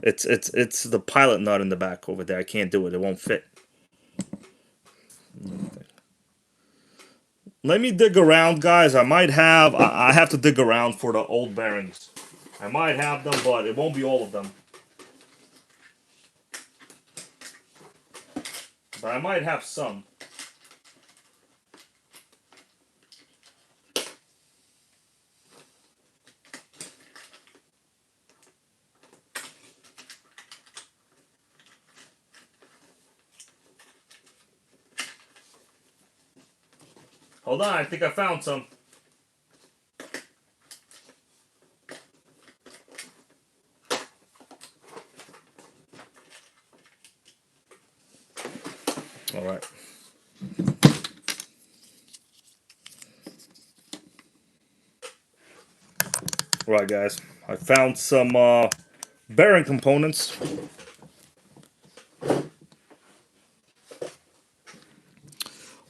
it's the pilot nut in the back over there. I can't do it. It won't fit. Let me dig around, guys. I might have. I have to dig around for the old bearings. I might have them, but it won't be all of them. But I might have some. Hold on, I think I found some. All right. All right, guys. I found some bearing components.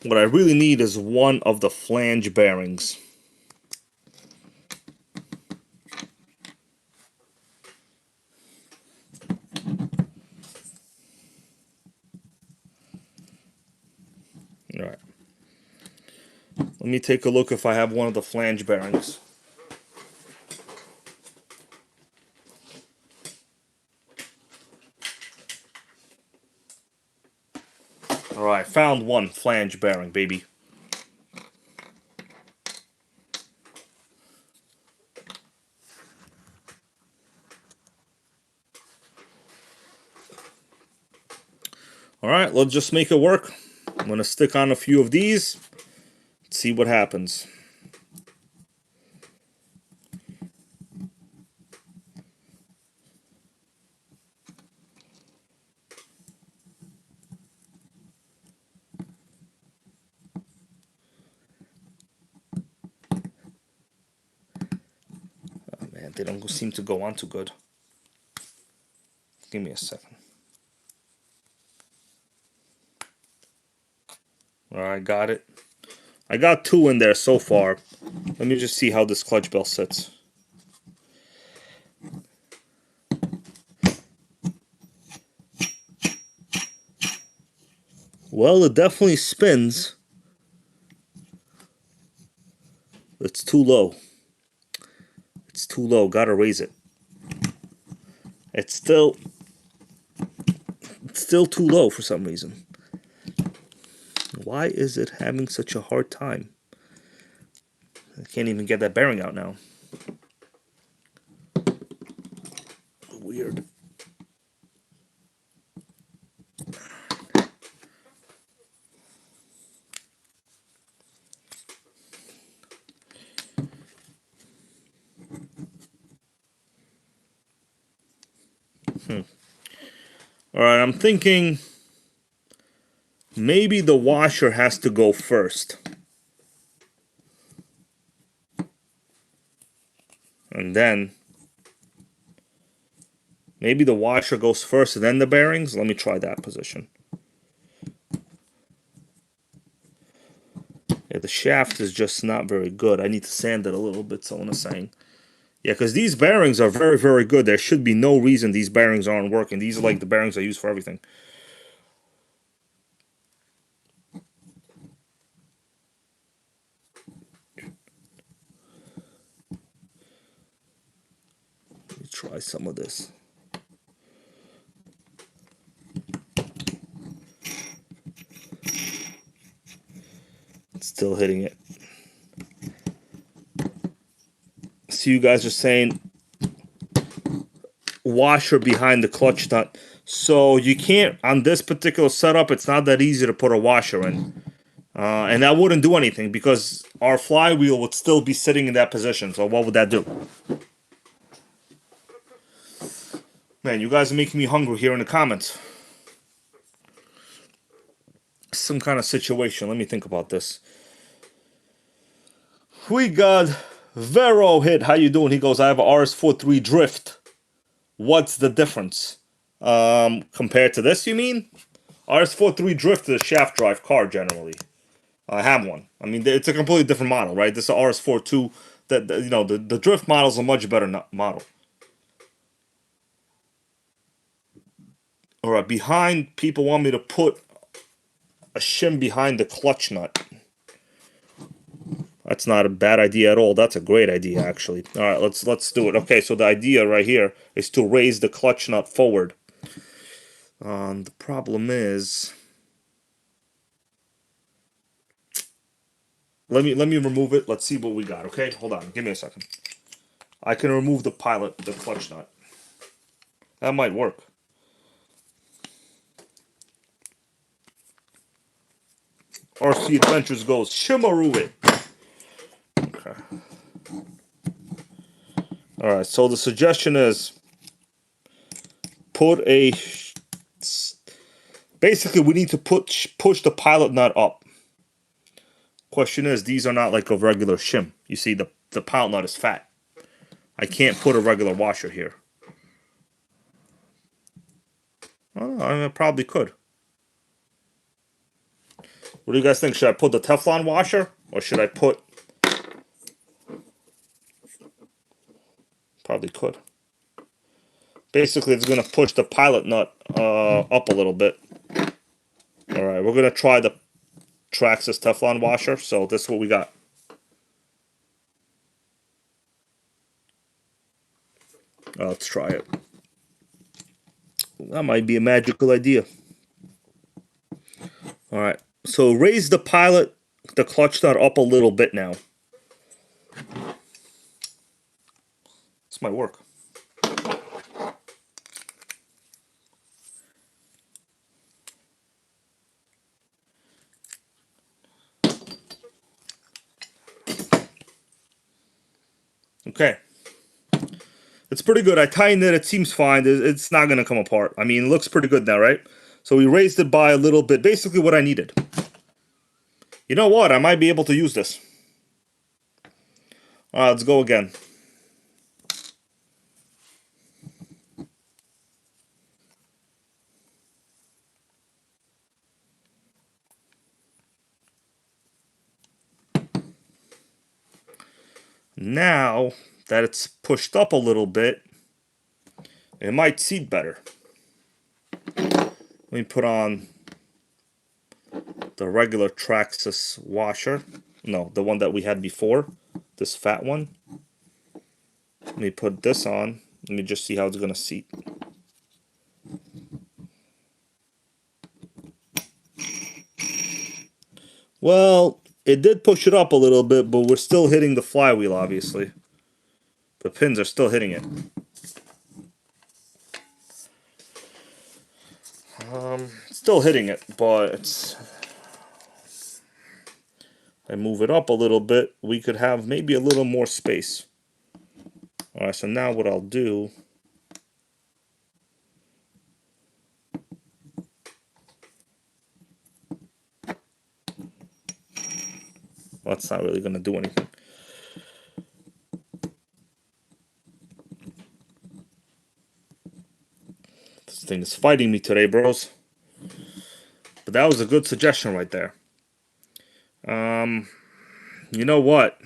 What I really need is one of the flange bearings. All right. Let me take a look if I have one of the flange bearings. All right, found one flange bearing, baby. All right, let's just make it work. I'm going to stick on a few of these, see what happens. Oh man, they don't seem to go on too good. Give me a second. All right, got it. I got 2 in there so far. Let me just see how this clutch bell sits. Well, it definitely spins. It's too low. It's too low. Gotta raise it. It's still too low for some reason. Why is it having such a hard time? I can't even get that bearing out now. Weird. Alright, I'm thinking maybe the washer has to go first. And then maybe the washer goes first and then the bearings. Let me try that position. Yeah, the shaft is just not very good. I need to sand it a little bit, so I'm saying. Yeah, because these bearings are very, very good. There should be no reason these bearings aren't working. These are like the bearings I use for everything. Let me try some of this. It's still hitting it. So you guys are saying washer behind the clutch nut. So you can't, on this particular setup, it's not that easy to put a washer in. And that wouldn't do anything because our flywheel would still be sitting in that position. So what would that do? Man, you guys are making me hungry here in the comments. Some kind of situation. Let me think about this. We got Vero hit. How you doing? He goes, I have a RS4-3 drift. What's the difference? Compared to this, you mean? RS4-3 drift is a shaft drive car generally. I have one. I mean, it's a completely different model, right? This is a RS4-2. That you know, the drift model is a much better model. All right, behind, people want me to put a shim behind the clutch nut. That's not a bad idea at all. That's a great idea, actually. All right, let's do it. Okay, so the idea right here is to raise the clutch nut forward. The problem is, let me remove it. Let's see what we got. Okay, hold on. Give me a second. I can remove the pilot, the clutch nut. That might work. RC Adventures goes Shimaru it. Okay. All right. So the suggestion is put a. Basically, we need to push the pilot nut up. Question is, these are not like a regular shim. You see, the pilot nut is fat. I can't put a regular washer here. Well, I probably could. What do you guys think? Should I put the Teflon washer? Or should I put... Probably could. Basically, it's going to push the pilot nut up a little bit. Alright, we're going to try the Traxxas Teflon washer. So this is what we got. Let's try it. That might be a magical idea. Alright, so raise the pilot, the clutch nut up a little bit now. This might work. Okay. It's pretty good. I tightened it. It seems fine. It's not going to come apart. I mean, it looks pretty good now, right? So we raised it by a little bit. Basically what I needed. You know what? I might be able to use this. Let's go again. Now that it's pushed up a little bit, it might seat better. Let me put on the regular Traxxas washer. No, the one that we had before. This fat one. Let me put this on. Let me just see how it's going to seat. Well, it did push it up a little bit, but we're still hitting the flywheel, obviously. The pins are still hitting it. Still hitting it, but it's... I move it up a little bit, we could have maybe a little more space. Alright, so now what I'll do... Well, that's not really going to do anything. This thing is fighting me today, bros. But that was a good suggestion right there. You know what?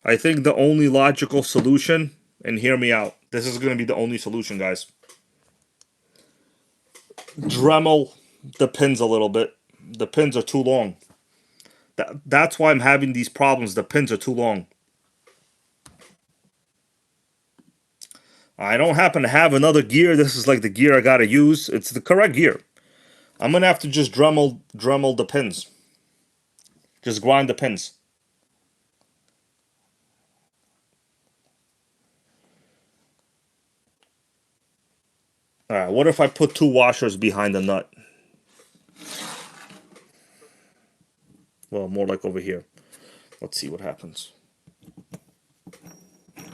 I think the only logical solution, and hear me out, this is going to be the only solution, guys. Dremel the pins a little bit. The pins are too long. That's why I'm having these problems. The pins are too long. I don't happen to have another gear. This is like the gear I gotta use. It's the correct gear. I'm gonna have to just Dremel the pins. Just grind the pins. Alright, what if I put 2 washers behind the nut? Well, more like over here. Let's see what happens.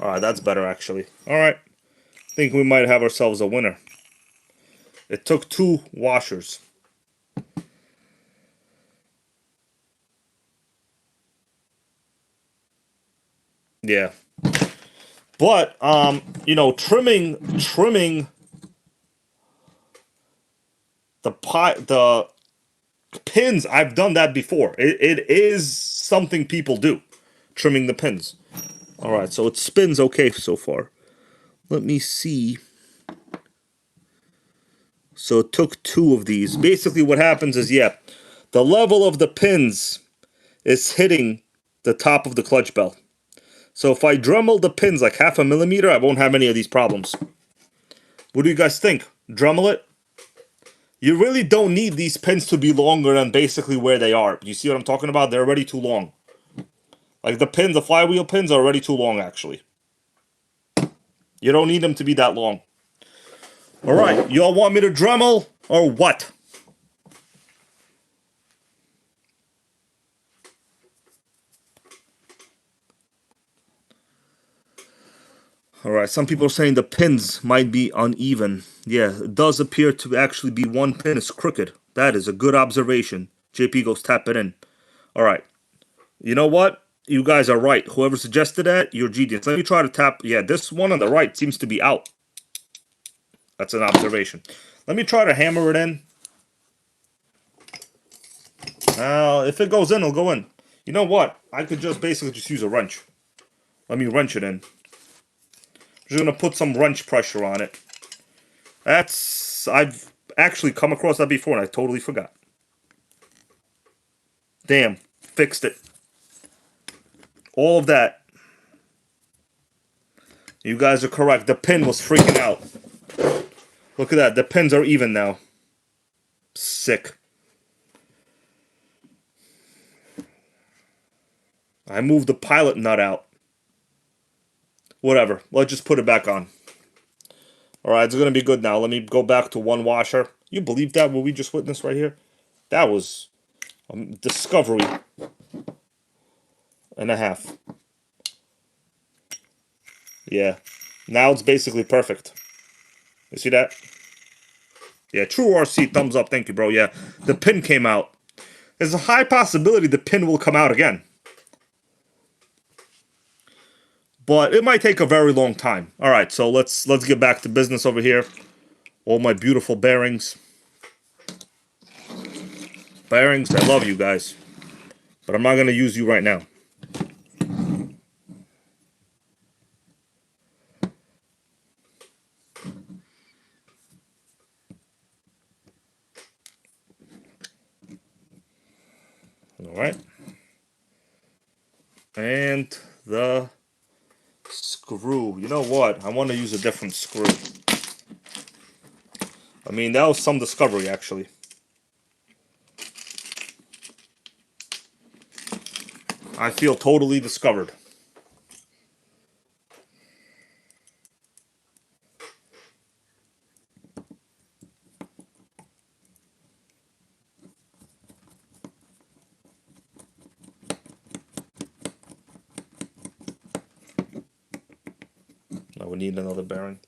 Alright, that's better actually. Alright. I think we might have ourselves a winner. It took 2 washers. Yeah. But you know, trimming the pins, I've done that before. It is something people do. Trimming the pins. Alright, so it spins okay so far. Let me see. So it took 2 of these. Basically what happens is, yeah, the level of the pins is hitting the top of the clutch bell. So if I Dremel the pins like 0.5 millimeter, I won't have any of these problems. What do you guys think? Dremel it? You really don't need these pins to be longer than basically where they are. You see what I'm talking about? They're already too long. Like the pins, the flywheel pins are already too long actually. You don't need them to be that long. Alright, y'all want me to Dremel or what? Alright, some people are saying the pins might be uneven. Yeah, it does appear to actually be one pin is crooked. That is a good observation. JP goes tap it in. Alright, you know what? You guys are right. Whoever suggested that, you're genius. Let me try to tap. Yeah, this one on the right seems to be out. That's an observation. Let me try to hammer it in. If it goes in, it'll go in. You know what? I could just basically just use a wrench. Let me wrench it in. I'm just going to put some wrench pressure on it. I've actually come across that before and I totally forgot. Damn, fixed it. All of that. You guys are correct. The pin was freaking out. Look at that. The pins are even now. Sick. I moved the pilot nut out. Whatever. Let's just put it back on. Alright, it's going to be good now. Let me go back to 1 washer. You believe that, what we just witnessed right here? That was a discovery and a half. Yeah. Now it's basically perfect. You see that? Yeah, true RC, thumbs up. Thank you, bro. Yeah, the pin came out. There's a high possibility the pin will come out again. But it might take a very long time. Alright, so let's get back to business over here. All my beautiful bearings. Bearings, I love you guys. But I'm not going to use you right now. Alright. And the screw. You know what? I want to use a different screw. I mean, that was some discovery, actually. I feel totally discovered. Now we need another bearing.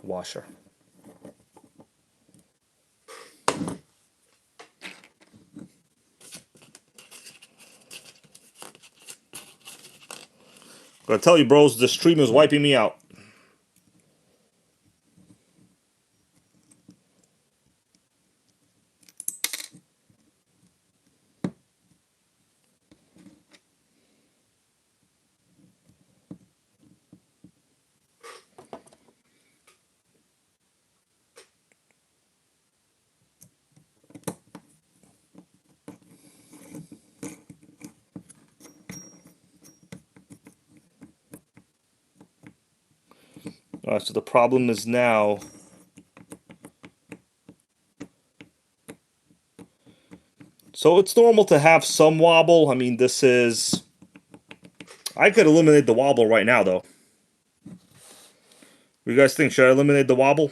Washer. Gotta tell you, bros, the stream is wiping me out. Alright, so the problem is now so it's normal to have some wobble. I mean, this is... I could eliminate the wobble right now, though. What do you guys think? Should I eliminate the wobble?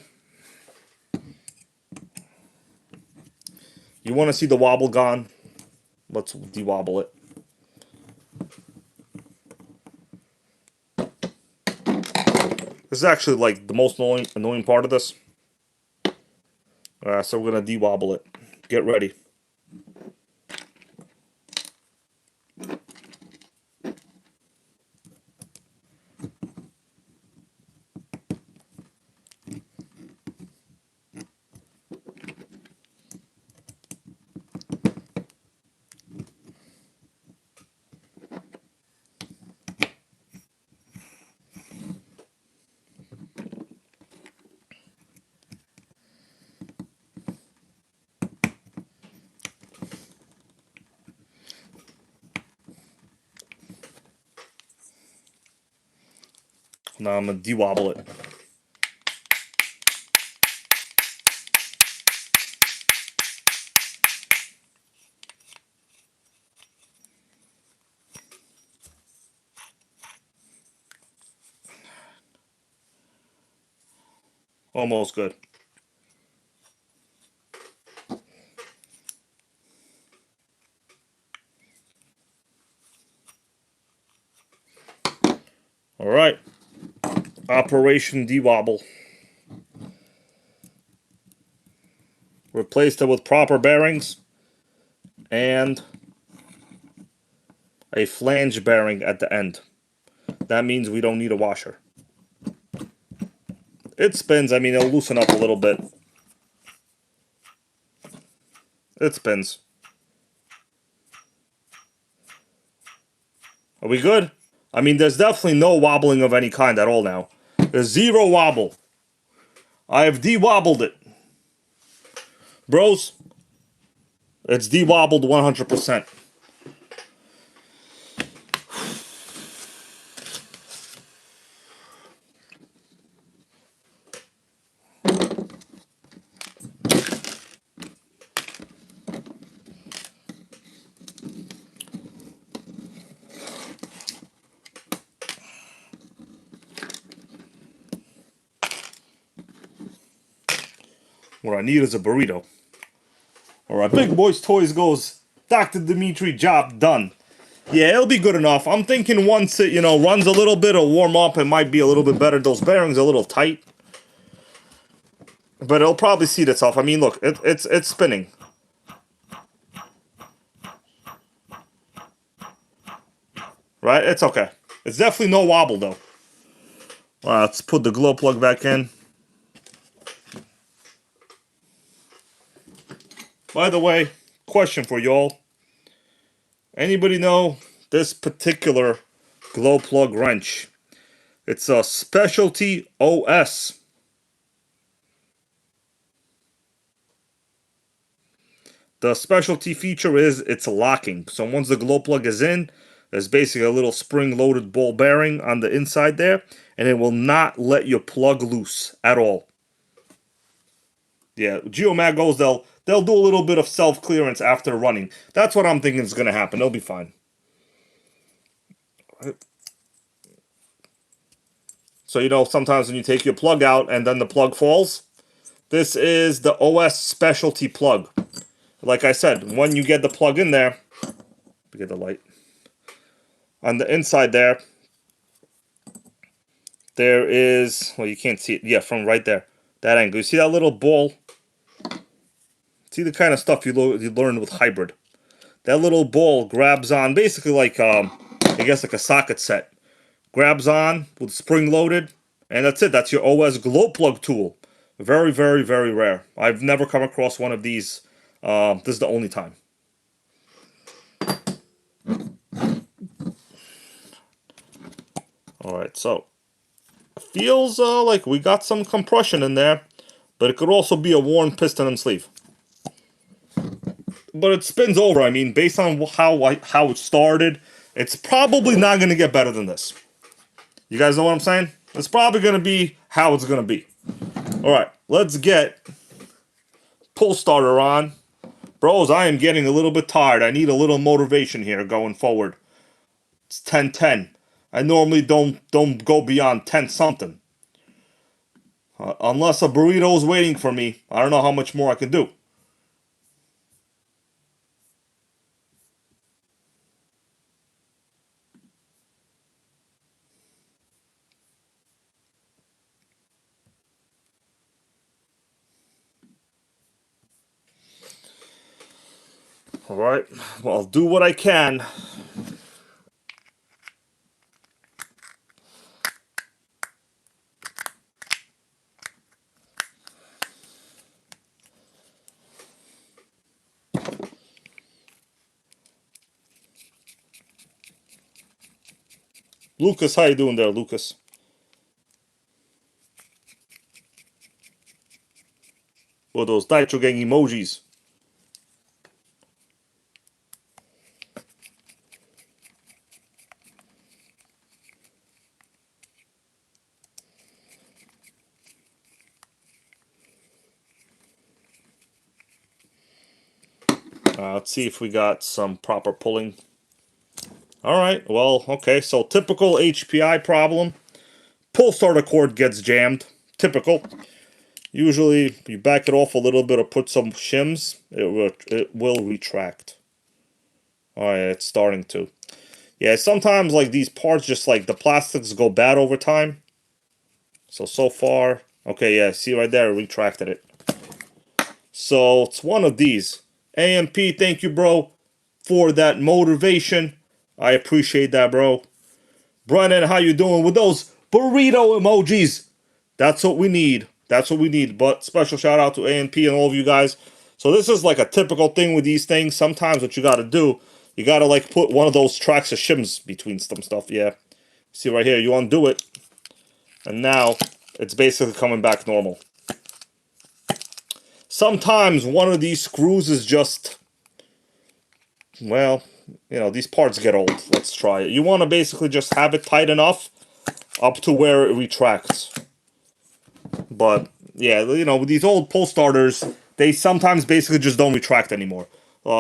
You want to see the wobble gone? Let's de-wobble it. This is actually like the most annoying part of this. So we're going to de-wobble it. Get ready. Now I'm going to de-wobble it. Almost good. All right. Operation de-wobble. Replaced it with proper bearings and a flange bearing at the end. That means we don't need a washer. It spins. I mean, it'll loosen up a little bit. It spins. Are we good? I mean, there's definitely no wobbling of any kind at all now. There's zero wobble. I have de-wobbled it. Bros, it's de-wobbled 100%. What I need is a burrito. Alright, Big Boys Toys goes, Dr. Dimitri, job done. Yeah, it'll be good enough. I'm thinking once it, runs a little bit or warm up, it might be a little bit better. Those bearings are a little tight. But it'll probably seat itself. I mean, look, it's spinning. Right? It's okay. It's definitely no wobble, though. Alright, let's put the glow plug back in. By the way, question for y'all. Anybody know this particular glow plug wrench? It's a specialty OS. The specialty feature is it's locking. So once the glow plug is in, there's basically a little spring-loaded ball bearing on the inside there, and it will not let your plug loose at all. Yeah, Geomagos, they'll do a little bit of self-clearance after running. That's what I'm thinking is going to happen. They'll be fine. So, sometimes when you take your plug out and then the plug falls, this is the OS specialty plug. Like I said, when you get the plug in there, we get the light. On the inside there is, well, you can't see it. Yeah, from right there. That angle. You see that little ball? See the kind of stuff you learn with hybrid. That little ball grabs on, basically like, I guess like a socket set. Grabs on with spring loaded, and that's it. That's your OS glow plug tool. Very, very, very rare. I've never come across one of these. This is the only time. Alright, so feels like we got some compression in there, but it could also be a worn piston and sleeve. But it spins over. I mean, based on how it started, it's probably not going to get better than this. You guys know what I'm saying? It's probably going to be how it's going to be. All right, let's get pull starter on. Bros, I am getting a little bit tired. I need a little motivation here going forward. It's 10:10. I normally don't go beyond 10 something. Unless a burrito is waiting for me, I don't know how much more I can do. All right, well, I'll do what I can. Lucas, how you doing there, Lucas? What are those Nitro Gang emojis? Let's see if we got some proper pulling. All right, well, okay, so typical HPI problem. Pull starter cord gets jammed. Typical. Usually, you back it off a little bit or put some shims, it will retract. Oh yeah, it's starting to. Yeah, sometimes like these parts just like the plastics go bad over time. So far, okay, yeah, see right there, it retracted it. So it's one of these. AMP, thank you, bro, for that motivation. I appreciate that, bro. Brennan, how you doing with those burrito emojis? That's what we need. That's what we need. But special shout out to AMP and all of you guys. So this is like a typical thing with these things. Sometimes what you got to do, you got to like put one of those tracks of shims between some stuff. Yeah. See right here, you undo it. And now it's basically coming back normal. Sometimes one of these screws is just, well, you know, these parts get old. Let's try it. You want to basically just have it tight enough up to where it retracts. But, yeah, you know, with these old pull starters, they sometimes basically just don't retract anymore.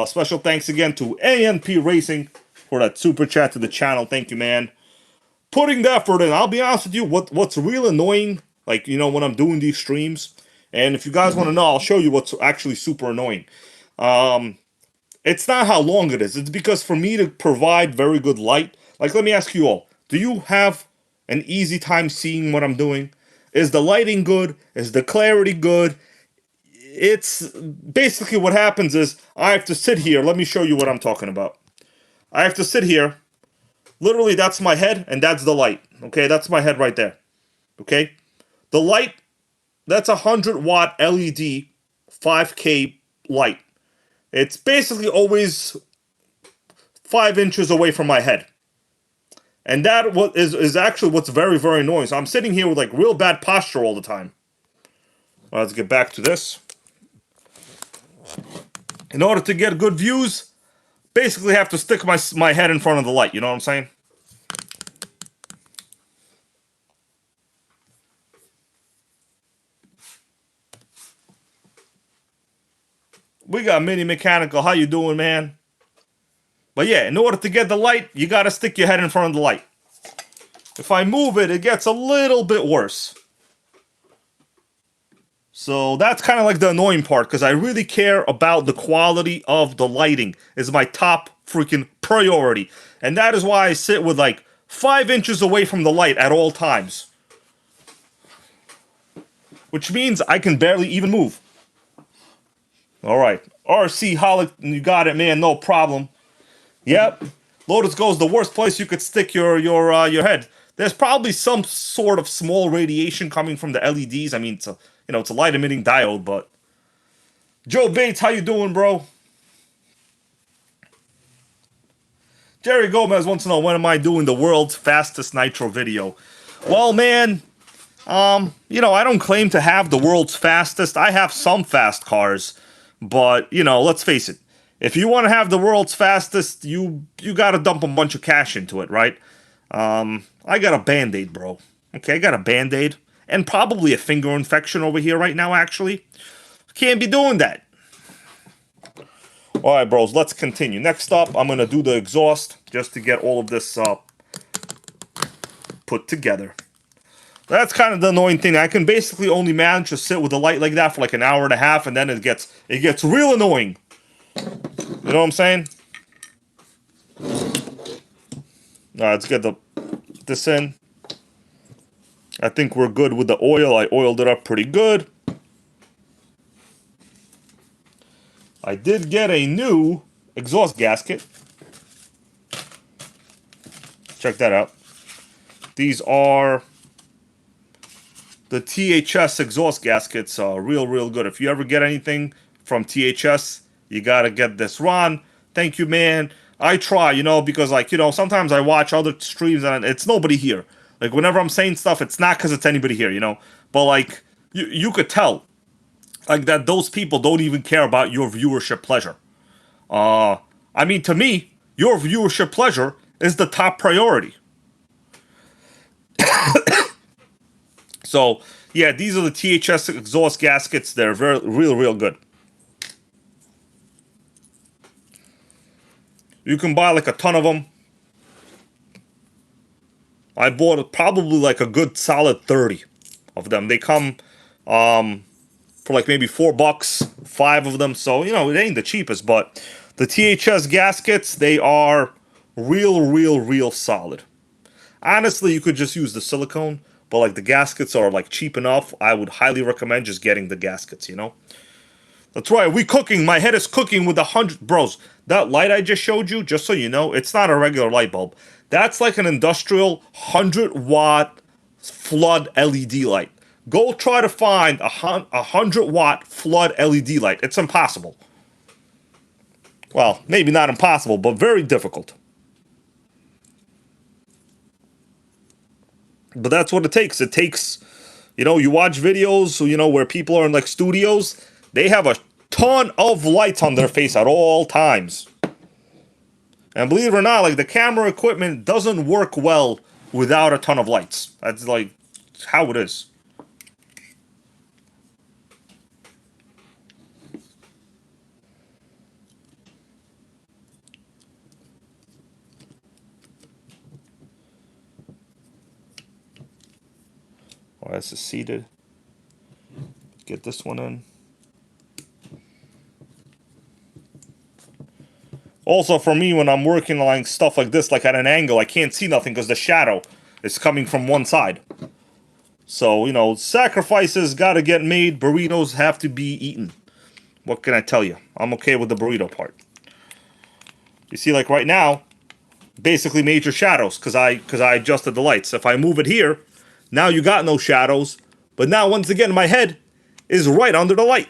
Special thanks again to AMP Racing for that super chat to the channel. Thank you, man. Putting the effort in. I'll be honest with you, what's real annoying, like, you know, when I'm doing these streams, and if you guys want to know, I'll show you what's actually super annoying. It's not how long it is. It's because for me to provide very good light, like, let me ask you all, do you have an easy time seeing what I'm doing? Is the lighting good? Is the clarity good? It's basically what happens is I have to sit here. Let me show you what I'm talking about. I have to sit here. Literally, that's my head, and that's the light. Okay, that's my head right there. Okay? The light, that's a 100-watt LED 5K light. It's basically always 5 inches away from my head. And that is actually what's very, very annoying. So I'm sitting here with like real bad posture all the time. Well, let's get back to this. In order to get good views, basically have to stick my head in front of the light. You know what I'm saying? We got Mini Mechanical. How you doing, man? But yeah, in order to get the light, you got to stick your head in front of the light. If I move it, it gets a little bit worse. So that's kind of like the annoying part, because I really care about the quality of the lighting. Is my top freaking priority. And that is why I sit with like 5 inches away from the light at all times. Which means I can barely even move. Alright, RC Holic, you got it, man, no problem. Yep, Lotus goes the worst place you could stick your head. There's probably some sort of small radiation coming from the LEDs. I mean, it's a, you know, it's a light emitting diode, but Joe Bates, how you doing, bro? Jerry Gomez wants to know, when am I doing the world's fastest nitro video? Well, man, you know, I don't claim to have the world's fastest. I have some fast cars, but, you know, let's face it. If you want to have the world's fastest, you got to dump a bunch of cash into it, right? I got a Band-Aid, bro. Okay, I got a Band-Aid and probably a finger infection over here right now, actually. Can't be doing that. All right, bros, let's continue. Next up, I'm going to do the exhaust just to get all of this put together. That's kind of the annoying thing. I can basically only manage to sit with a light like that for like an hour and a half, and then it gets real annoying. You know what I'm saying? All right, let's get this in. I think we're good with the oil. I oiled it up pretty good. I did get a new exhaust gasket. Check that out. These are the THS exhaust gaskets. Real good. If you ever get anything from THS, you gotta get this. Ron, thank you, man. I try, you know, because like, you know, sometimes I watch other streams and it's nobody here. Like whenever I'm saying stuff, it's not because it's anybody here, you know. But like you could tell, like that those people don't even care about your viewership pleasure. I mean, to me, your viewership pleasure is the top priority. So, yeah, these are the THS exhaust gaskets. They're real good. You can buy like a ton of them. I bought probably like a good solid 30 of them. They come for like maybe $4, 5 of them. So, you know, it ain't the cheapest, but the THS gaskets, they are real solid. Honestly, you could just use the silicone, but like the gaskets are like cheap enough. I would highly recommend just getting the gaskets, you know? That's right, we cooking. My head is cooking with 100... Bros, that light I just showed you, just so you know, it's not a regular light bulb. That's like an industrial 100-watt flood LED light. Go try to find a 100-watt flood LED light. It's impossible. Well, maybe not impossible, but very difficult. But that's what it takes. It takes, you know, you watch videos, you know, where people are in like studios, they have a ton of lights on their face at all times. And believe it or not, like the camera equipment doesn't work well without a ton of lights. That's like how it is. Oh, this is seated. Get this one in. Also, for me, when I'm working on stuff like this, like at an angle, I can't see nothing because the shadow is coming from one side. So, you know, sacrifices gotta get made. Burritos have to be eaten. What can I tell you? I'm okay with the burrito part. You see, like right now, basically major shadows because I adjusted the lights. If I move it here, now you got no shadows. But now, once again, my head is right under the light.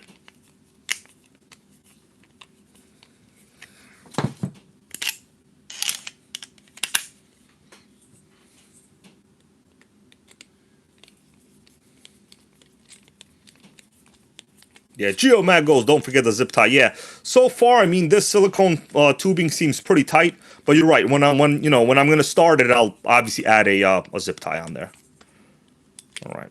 Yeah, Geomag goes, don't forget the zip tie. Yeah, so far, I mean, this silicone tubing seems pretty tight. But you're right. When I'm gonna start it, I'll obviously add a zip tie on there. All right.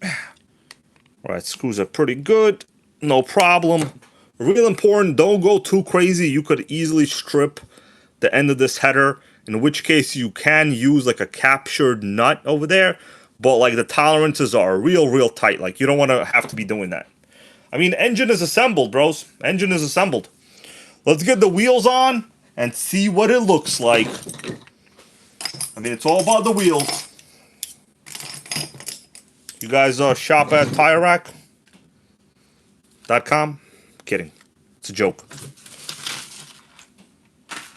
All right, screws are pretty good. No problem. Real important, don't go too crazy. You could easily strip the end of this header, in which case you can use like a captured nut over there. But like the tolerances are real tight. Like you don't want to have to be doing that. I mean, engine is assembled, bros. Engine is assembled. Let's get the wheels on and see what it looks like. I mean, it's all about the wheels. You guys shop at TireRack.com? Kidding. It's a joke.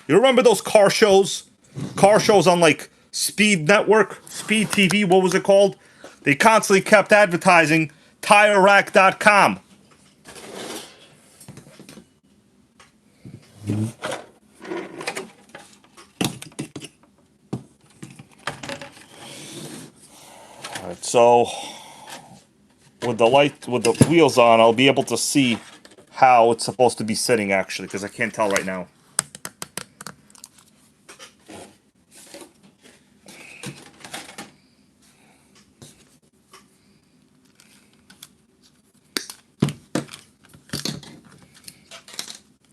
You remember those car shows? Car shows on like Speed Network? Speed TV, what was it called? They constantly kept advertising TireRack.com. Alright, so with the wheels on, I'll be able to see how it's supposed to be sitting actually, because I can't tell right now.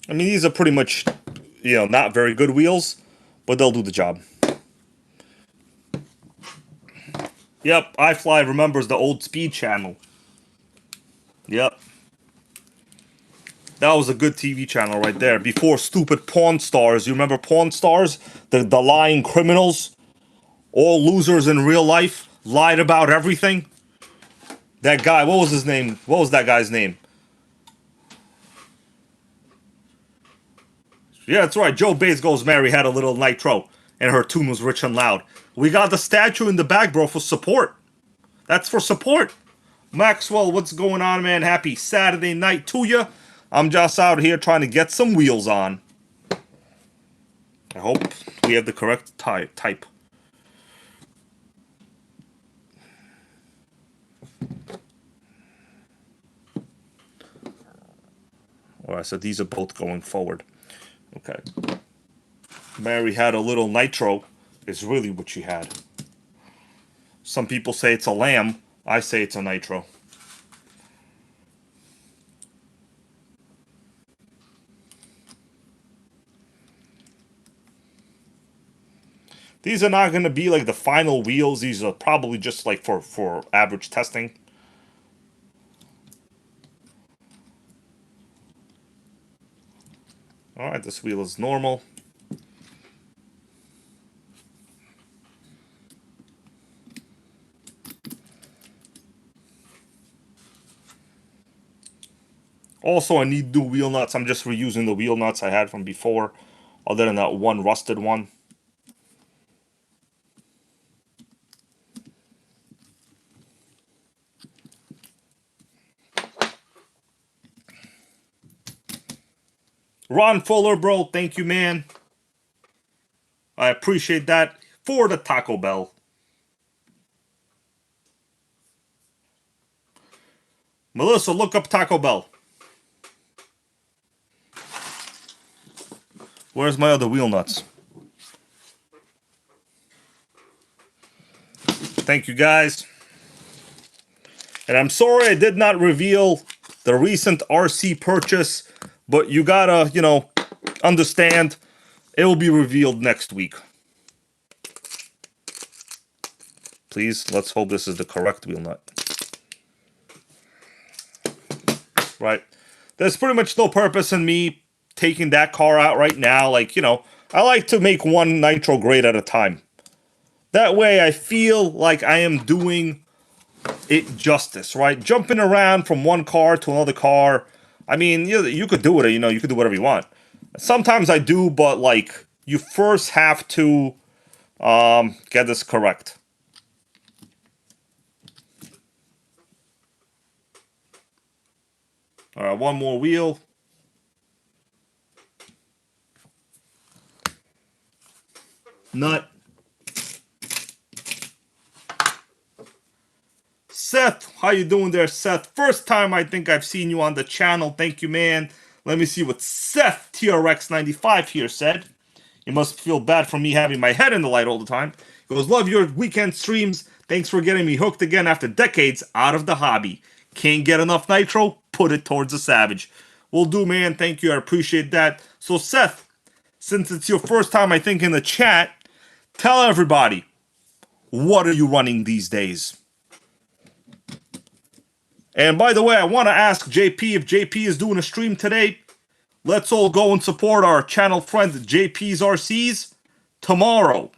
I mean, these are pretty much, you know, not very good wheels, but they'll do the job. Yep, iFly remembers the old Speed channel. Yep. That was a good TV channel right there. Before stupid Pawn Stars. You remember Pawn Stars? The lying criminals? All losers in real life. Lied about everything. That guy, what was his name? What was that guy's name? Yeah, that's right. Joe Bates Goes Mary had a little Nitro. And her tune was Rich and Loud. We got the statue in the back, bro, for support. That's for support. Maxwell, what's going on, man? Happy Saturday night to you. I'm just out here trying to get some wheels on. I hope we have the correct type. Alright, so these are both going forward. Okay. Mary had a little Nitro, is really what she had. Some people say it's a lamb. I say it's a Nitro. These are not going to be like the final wheels. These are probably just like for average testing. Alright, this wheel is normal. Also, I need new wheel nuts. I'm just reusing the wheel nuts I had from before, other than that one rusted one. Ron Fuller, bro, thank you, man. I appreciate that for the Taco Bell. Melissa, look up Taco Bell. Where's my other wheel nuts? Thank you, guys. And I'm sorry I did not reveal the recent RC purchase, but you gotta, you know, understand, it will be revealed next week. Please, let's hope this is the correct wheel nut. Right. There's pretty much no purpose in me taking that car out right now. Like, you know, I like to make one Nitro Great at a time. That way I feel like I am doing it justice, right? Jumping around from one car to another car. I mean, you could do it, you know, you could do whatever you want. Sometimes I do, but like, you first have to get this correct. All right, one more wheel. Nut. Seth, how you doing there, Seth? First time I think I've seen you on the channel. Thank you, man. Let me see what Seth TRX95 here said. You must feel bad for me having my head in the light all the time. He goes, love your weekend streams. Thanks for getting me hooked again after decades out of the hobby. Can't get enough Nitro? Put it towards the Savage. Will do, man. Thank you. I appreciate that. So, Seth, since it's your first time, I think, in the chat, tell everybody, what are you running these days? And by the way, I want to ask JP if JP is doing a stream today. Let's all go and support our channel friend JP's RCs tomorrow.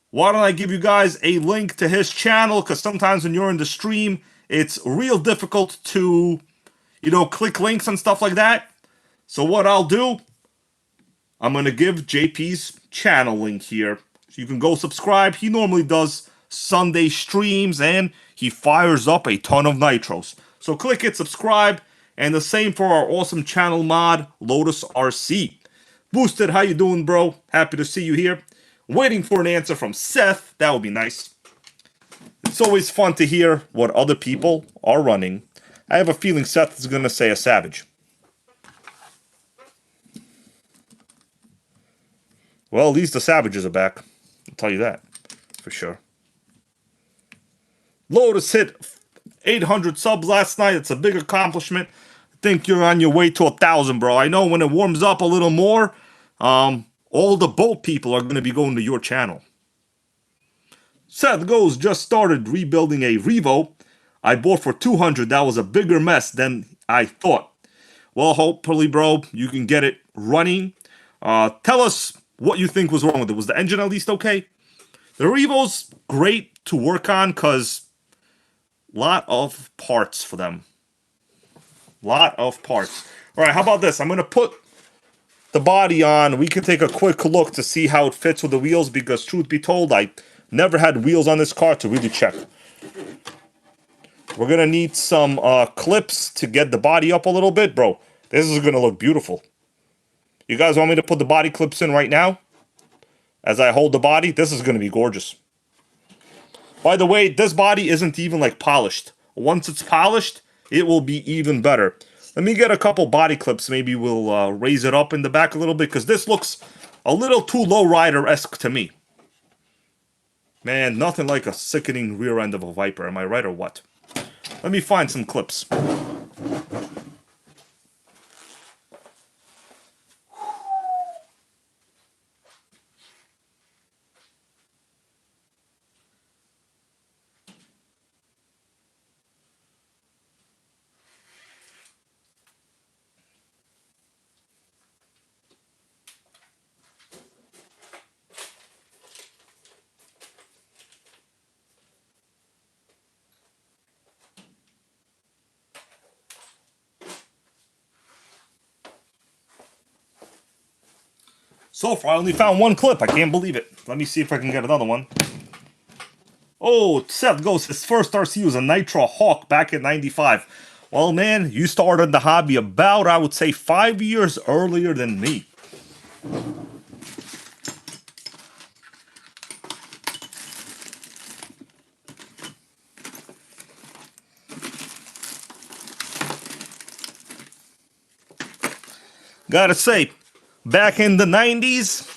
Why don't I give you guys a link to his channel? Because sometimes when you're in the stream, it's real difficult to, you know, click links and stuff like that. So what I'll do, I'm going to give JP's channel link here. So you can go subscribe. He normally does Sunday streams and he fires up a ton of nitros. So click it, subscribe, and the same for our awesome channel mod, Lotus RC. Boosted, how you doing, bro? Happy to see you here. Waiting for an answer from Seth. That would be nice. It's always fun to hear what other people are running. I have a feeling Seth is going to say a Savage. Well, at least the Savages are back. I'll tell you that for sure. Lotus hit 800 subs last night. It's a big accomplishment. think you're on your way to 1,000, bro. I know when it warms up a little more, all the boat people are going to be going to your channel. Seth goes, just started rebuilding a Revo I bought for 200. That was a bigger mess than I thought. Well, hopefully, bro, you can get it running. Tell us what you think was wrong with it. Was the engine at least okay? The Revo's great to work on because lot of parts for them. Lot of parts. All right, how about this? I'm going to put the body on. We can take a quick look to see how it fits with the wheels because, truth be told, I never had wheels on this car to really check. We're going to need some clips to get the body up a little bit. Bro, this is going to look beautiful. You guys want me to put the body clips in right now? As I hold the body, this is going to be gorgeous. By the way, this body isn't even like polished. Once it's polished, it will be even better. Let me get a couple body clips. Maybe we'll raise it up in the back a little bit because this looks a little too lowrider-esque to me. Man, nothing like a sickening rear end of a Viper. Am I right or what? Let me find some clips. So far, I only found one clip. I can't believe it. Let me see if I can get another one. Oh, Seth goes, his first RC was a Nitro Hawk back in '95. Well, man, you started the hobby about, I would say, 5 years earlier than me. Gotta say, back in the 90s,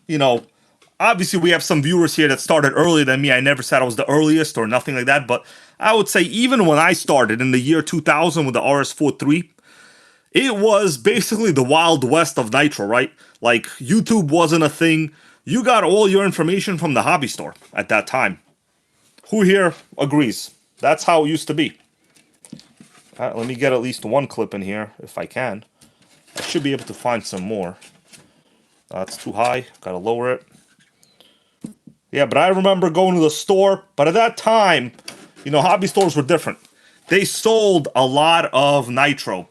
you know, obviously we have some viewers here that started earlier than me. I never said I was the earliest or nothing like that, but I would say even when I started in the year 2000 with the RS4-3, it was basically the Wild West of Nitro, right? Like, YouTube wasn't a thing. You got all your information from the hobby store at that time. Who here agrees? That's how it used to be. Let me get at least one clip in here, if I can. I should be able to find some more. That's too high. Gotta lower it. Yeah, but I remember going to the store. But at that time, you know, hobby stores were different. They sold a lot of Nitro.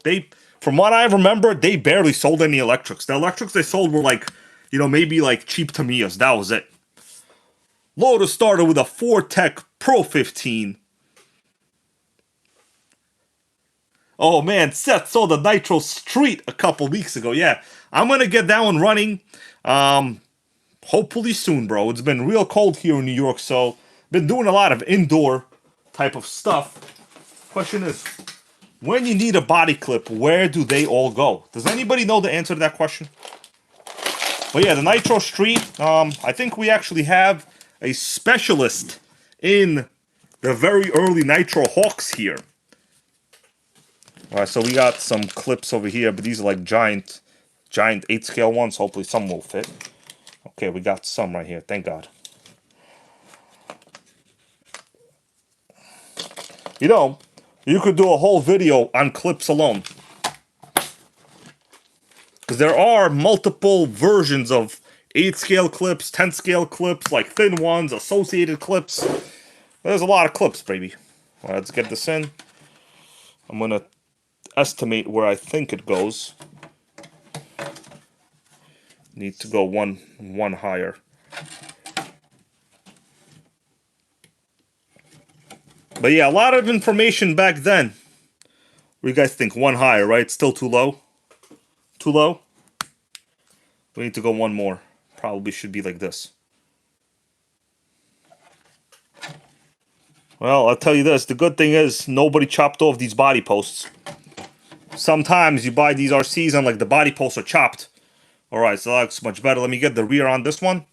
From what I remember, they barely sold any electrics. The electrics they sold were like, you know, maybe like cheap Tamiyas. That was it. Lotus started with a Fortec Pro 15. Oh man, Seth saw the Nitro Street a couple weeks ago. Yeah, I'm gonna get that one running. Hopefully soon, bro. It's been real cold here in New York, so been doing a lot of indoor type of stuff. Question is, when you need a body clip, where do they all go? Does anybody know the answer to that question? But yeah, the Nitro Street, I think we actually have a specialist in the very early Nitro Hawks here. Alright, so we got some clips over here, but these are like giant 8 scale ones. Hopefully some will fit. Okay, we got some right here. Thank God. You know, you could do a whole video on clips alone. Because there are multiple versions of 8 scale clips, 10 scale clips, like thin ones, associated clips. There's a lot of clips, baby. Well, let's get this in. I'm going to estimate where I think it goes. Need to go one higher. But yeah, a lot of information back then. What do you guys think? One higher, right? Still too low? Too low? We need to go one more. Probably should be like this. Well, I'll tell you this. The good thing is nobody chopped off these body posts. Sometimes you buy these RCs and like the body posts are chopped. Alright, so that looks much better. Let me get the rear on this one.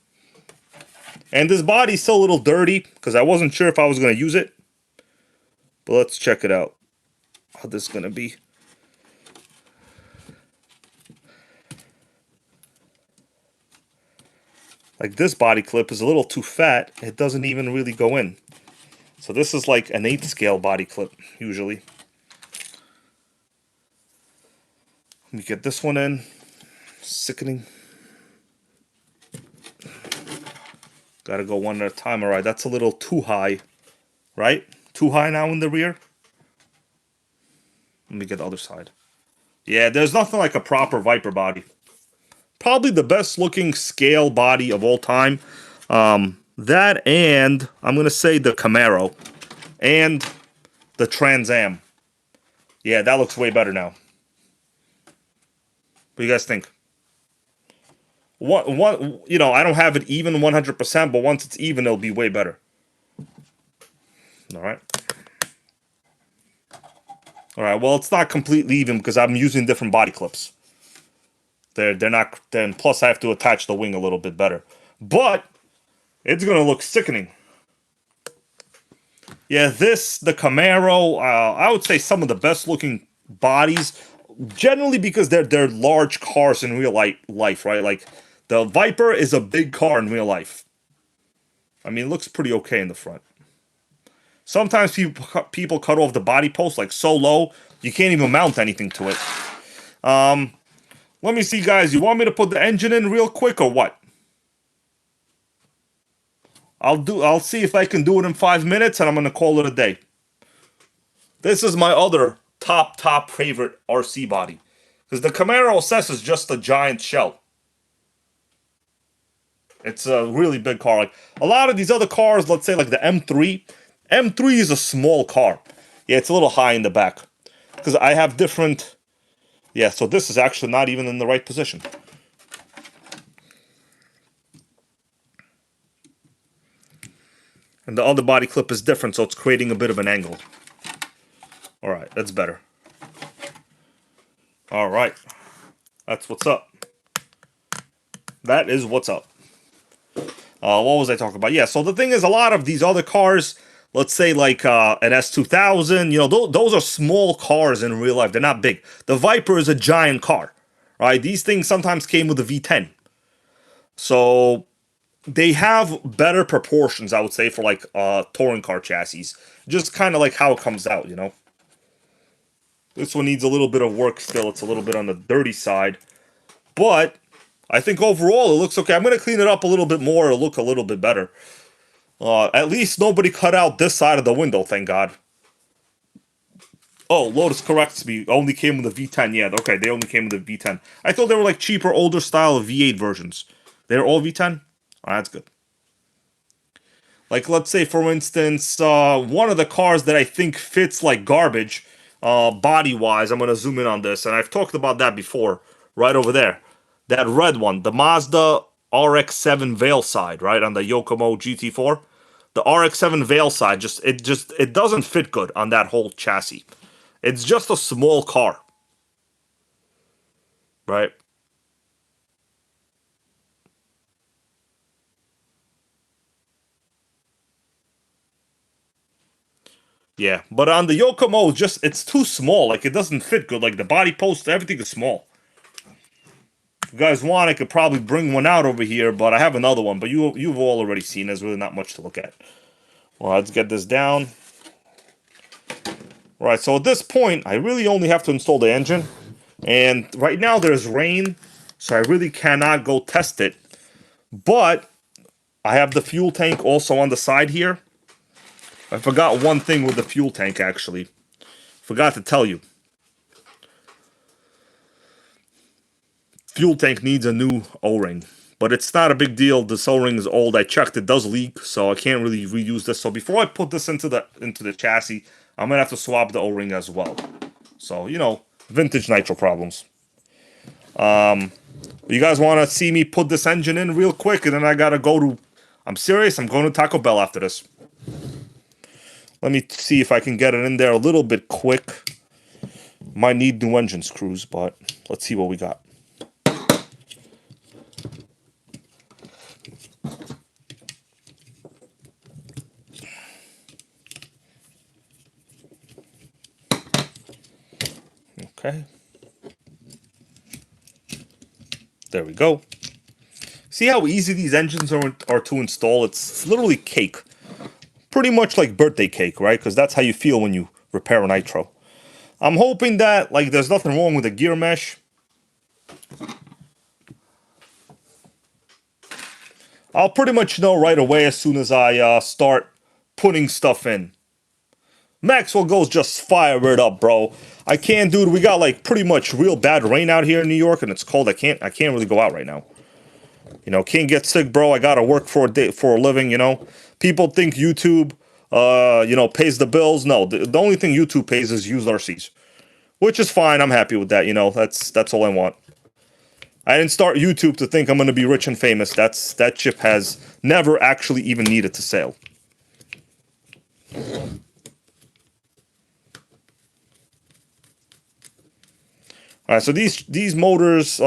And this body's still a little dirty because I wasn't sure if I was going to use it. But let's check it out. How this is going to be. Like this body clip is a little too fat. It doesn't even really go in. So this is like an 8th scale body clip, usually. Let me get this one in. Sickening. Gotta go one at a time. Alright, that's a little too high. Right? Too high now in the rear. Let me get the other side. Yeah, there's nothing like a proper Viper body. Probably the best looking scale body of all time. That and, I'm going to say the Camaro. And the Trans Am. Yeah, that looks way better now. What do you guys think? You know, I don't have it even 100%, but once it's even, it'll be way better. All right. All right. Well, it's not completely even because I'm using different body clips. They're not. Then plus I have to attach the wing a little bit better, but it's gonna look sickening. Yeah, the Camaro. I would say some of the best looking bodies, generally because they're large cars in real life, right? Like the Viper is a big car in real life. I mean, it looks pretty okay in the front. Sometimes people cut off the body post like so low you can't even mount anything to it. Let me see, guys. You want me to put the engine in real quick or what? I'll see if I can do it in 5 minutes, and I'm gonna call it a day. This is my other top favorite RC body, because the Camaro SS is just a giant shell. It's a really big car. Like a lot of these other cars, let's say like the M3. M3 is a small car. Yeah, it's a little high in the back, because I have different. Yeah, so this is actually not even in the right position. And the other body clip is different, so it's creating a bit of an angle. Alright, that's better. Alright. That's what's up. That is what's up. What was I talking about? Yeah, so the thing is, a lot of these other cars, let's say like an S2000, you know, those are small cars in real life. They're not big. The Viper is a giant car, right? These things sometimes came with a V10. So they have better proportions, I would say, for like touring car chassis. Just kind of like how it comes out, you know? This one needs a little bit of work still. It's a little bit on the dirty side. But I think overall it looks okay. I'm going to clean it up a little bit more. It'll look a little bit better. At least nobody cut out this side of the window, thank God. Oh, Lotus corrects me. Only came with the V10. Yeah, okay, they only came with the V10. I thought they were like cheaper, older style of V8 versions. They're all V10? Oh, that's good. Like, let's say, for instance, one of the cars that I think fits like garbage, body-wise, I'm going to zoom in on this, and I've talked about that before, right over there. That red one, the Mazda RX-7 Veil side, right, on the Yokomo GT4. The RX-7 Veil side, it doesn't fit good on that whole chassis. It's just a small car, right? Yeah, but on the Yokomo, it's too small. Like, it doesn't fit good. Like, the body post, everything is small. If you guys want, I could probably bring one out over here, but I have another one. But you've all already seen. There's really not much to look at. Well, let's get this down. All right, so at this point, I really only have to install the engine. And right now, there's rain, so I really cannot go test it. But I have the fuel tank also on the side here. I forgot one thing with the fuel tank, actually. Forgot to tell you. Fuel tank needs a new O-ring. But it's not a big deal. This O-ring is old. I checked, it does leak, so I can't really reuse this. So before I put this into the chassis, I'm going to have to swap the O-ring as well. So, you know, vintage nitro problems. You guys want to see me put this engine in real quick, and then I got to go to... I'm serious, I'm going to Taco Bell after this. Let me see if I can get it in there a little bit quick. Might need new engine screws, but let's see what we got. Okay. There we go. See how easy these engines are to install? It's literally cake. Pretty much like birthday cake, right? Because that's how you feel when you repair a nitro. I'm hoping that, like, there's nothing wrong with the gear mesh. I'll pretty much know right away as soon as I start putting stuff in. Maxwell goes, just fire it up, bro. I can't, dude. We got like pretty much real bad rain out here in New York, and it's cold. I can't really go out right now. You know, can't get sick, bro. I gotta work for a living. You know, people think YouTube, you know, pays the bills. No, the only thing YouTube pays is used RCs, which is fine. I'm happy with that. You know, that's all I want. I didn't start YouTube to think I'm gonna be rich and famous. That ship has never actually even needed to sail. All right, so these motors,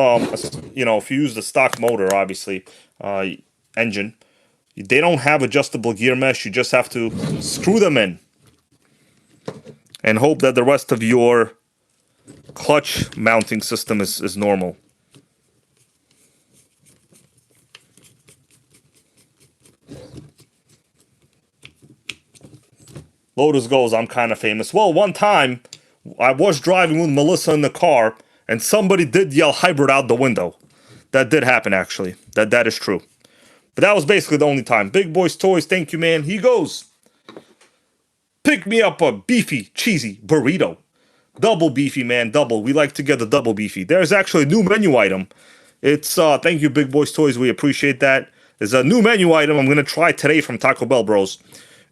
you know, if you use the stock motor, obviously, engine, they don't have adjustable gear mesh. You just have to screw them in and hope that the rest of your clutch mounting system is normal. Lotus goes, I'm kind of famous. Well, one time, I was driving with Melissa in the car, and somebody did yell hybrid out the window. That did happen, actually. That is true. But that was basically the only time. Big Boys Toys, thank you, man. He goes, pick me up a beefy, cheesy burrito. Double beefy, man, double. We like to get the double beefy. There's actually a new menu item. It's, thank you, Big Boys Toys. We appreciate that. There's a new menu item I'm going to try today from Taco Bell, bros.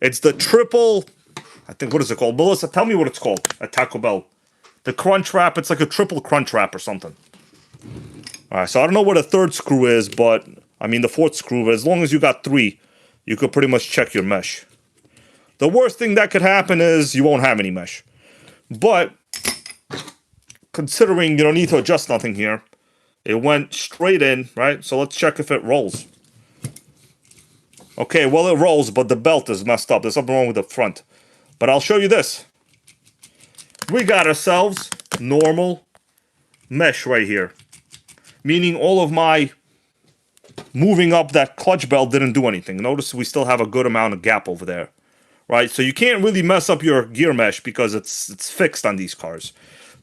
It's the triple, I think, what is it called? Melissa, tell me what it's called at Taco Bell. The crunch wrap, it's like a triple crunch wrap or something. Alright, so I don't know what a third screw is, but, I mean the fourth screw, but as long as you got 3, you could pretty much check your mesh. The worst thing that could happen is you won't have any mesh. But, considering you don't need to adjust nothing here, it went straight in, right? So let's check if it rolls. Okay, well it rolls, but the belt is messed up. There's something wrong with the front. But I'll show you this. We got ourselves normal mesh right here. Meaning all of my moving up that clutch belt didn't do anything. Notice we still have a good amount of gap over there. Right? So you can't really mess up your gear mesh because it's fixed on these cars.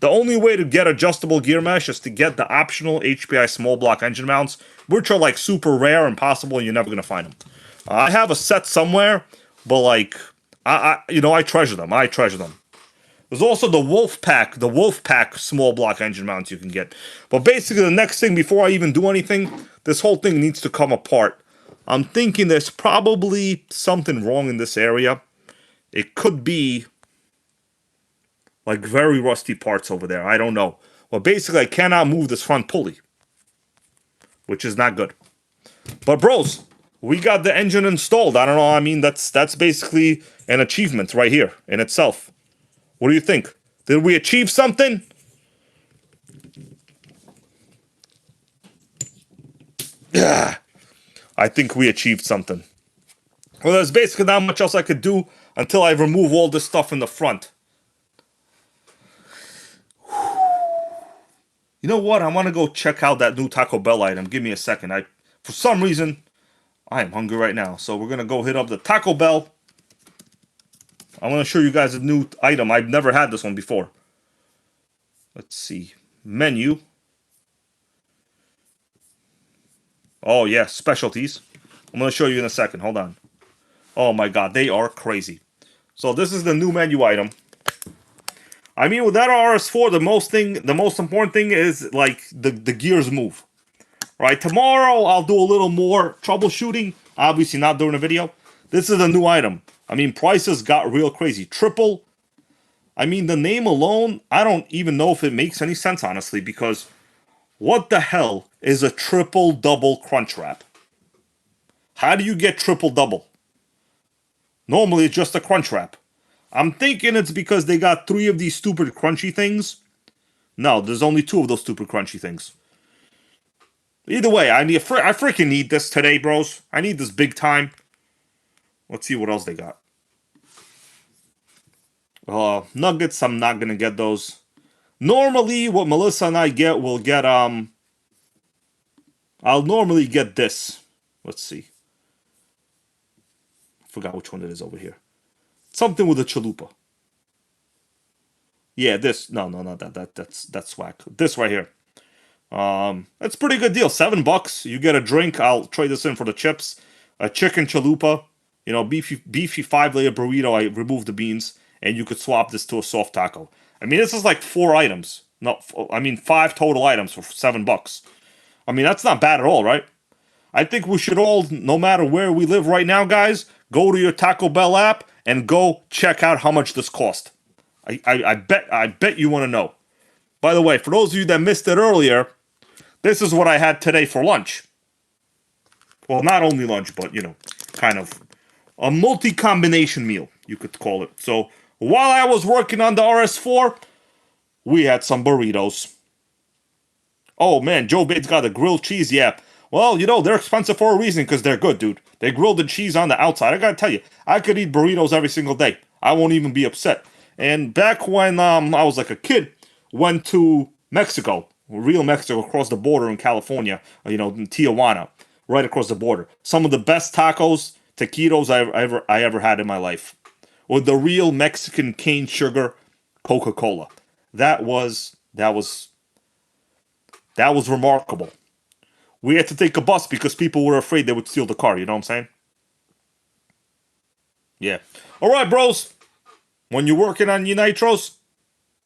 The only way to get adjustable gear mesh is to get the optional HPI small block engine mounts, which are like super rare, impossible, and you're never going to find them. I have a set somewhere, but like, I treasure them. I treasure them. There's also the Wolfpack small block engine mounts you can get. But basically, the next thing, before I even do anything, this whole thing needs to come apart. I'm thinking there's probably something wrong in this area. It could be like very rusty parts over there. I don't know. Well, basically, I cannot move this front pulley, which is not good. But bros, we got the engine installed. I don't know. I mean, that's basically an achievement right here in itself. What do you think? Did we achieve something? Yeah, I think we achieved something. Well, there's basically not much else I could do until I remove all this stuff in the front. You know what? I want to go check out that new Taco Bell item. Give me a second. For some reason, I am hungry right now. So we're going to go hit up the Taco Bell. I'm going to show you guys a new item. I've never had this one before. Let's see. Menu. Oh, yeah. Specialties. I'm going to show you in a second. Hold on. Oh, my God. They are crazy. So this is the new menu item. I mean, with that RS4, the most important thing is, like, the gears move. Right? Tomorrow, I'll do a little more troubleshooting. Obviously, not during the video. This is a new item. I mean, prices got real crazy. Triple. I mean, the name alone, I don't even know if it makes any sense, honestly, because what the hell is a triple double crunch wrap? How do you get triple double? Normally, it's just a crunch wrap. I'm thinking it's because they got 3 of these stupid crunchy things. No, there's only 2 of those stupid crunchy things. Either way, I freaking need this today, bros. I need this big time. Let's see what else they got. Nuggets, I'm not gonna get those. Normally, what Melissa and I get, we'll get I'll normally get this. Let's see. Forgot which one it is over here. Something with a chalupa. Yeah, this. No, that's whack. This right here. That's a pretty good deal. $7. You get a drink. I'll trade this in for the chips. A chicken chalupa. You know, beefy 5-layer burrito. I removed the beans, and you could swap this to a soft taco. I mean, this is like 4 items. No, I mean 5 total items for $7. I mean, that's not bad at all, right? I think we should all, no matter where we live right now, guys, go to your Taco Bell app and go check out how much this cost. I bet you want to know. By the way, for those of you that missed it earlier, this is what I had today for lunch. Well, not only lunch, but, you know, kind of a multi-combination meal, you could call it. So, while I was working on the RS4, we had some burritos. Oh, man, Joe Bates got a grilled cheese, yeah. Well, you know, they're expensive for a reason because they're good, dude. They grilled the cheese on the outside. I gotta tell you, I could eat burritos every single day. I won't even be upset. And back when I was like a kid, went to Mexico, real Mexico, across the border in California, you know, in Tijuana, right across the border. Some of the best tacos, taquitos I ever had in my life. With the real Mexican cane sugar Coca-Cola. That was remarkable. We had to take a bus because people were afraid they would steal the car, you know what I'm saying? Yeah. Alright, bros. When you're working on your nitros,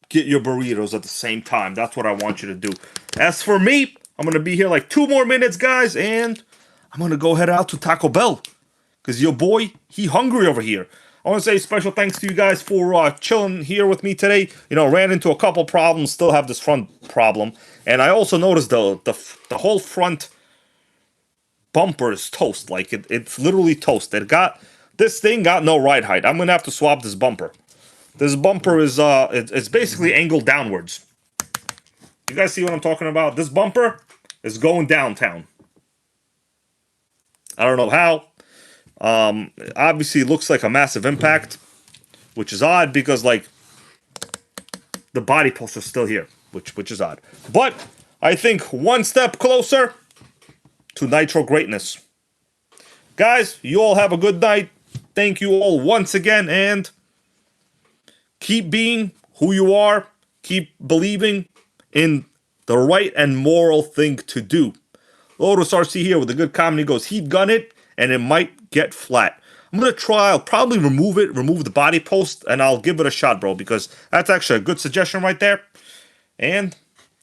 get your burritos at the same time. That's what I want you to do. As for me, I'm going to be here like 2 more minutes, guys, and I'm going to go head out to Taco Bell. Because your boy, he hungry over here. I want to say special thanks to you guys for chilling here with me today. You know, ran into a couple problems, still have this front problem. And I also noticed the whole front bumper is toast. Like, it's literally toast. This thing got no ride height. I'm going to have to swap this bumper. This bumper is, it's basically angled downwards. You guys see what I'm talking about? This bumper is going downtown. I don't know how. Obviously, it looks like a massive impact, which is odd because, like, the body posts are still here, which is odd. But I think one step closer to Nitro greatness. Guys, you all have a good night. Thank you all once again, and keep being who you are. Keep believing in the right and moral thing to do. Lotus RC here with a good comment. He goes, heat gun it, and it might get flat. I'm going to try, I'll probably remove the body post, and I'll give it a shot, bro, because that's actually a good suggestion right there. And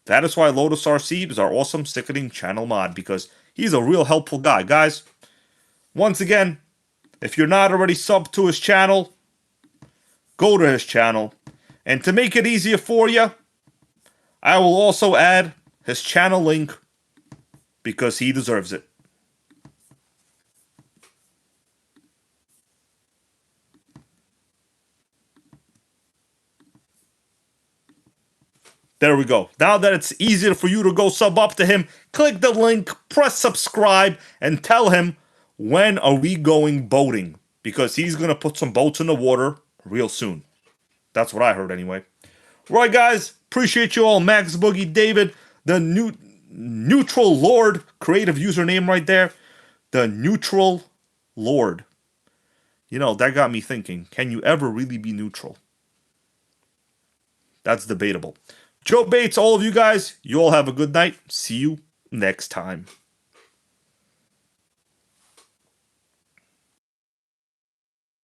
that is why Lotus RC is our awesome sickening channel mod, because he's a real helpful guy. Guys, once again, if you're not already subbed to his channel, go to his channel. And to make it easier for you, I will also add his channel link because he deserves it. There we go. Now that it's easier for you to go sub up to him, click the link, press subscribe, and tell him when are we going boating. Because he's going to put some boats in the water real soon. That's what I heard anyway. Right, guys. Appreciate you all. Max Boogie, David, the Neutral Lord, creative username right there. The Neutral Lord. You know, that got me thinking, can you ever really be neutral? That's debatable. Joe Bates, all of you guys, you all have a good night. See you next time.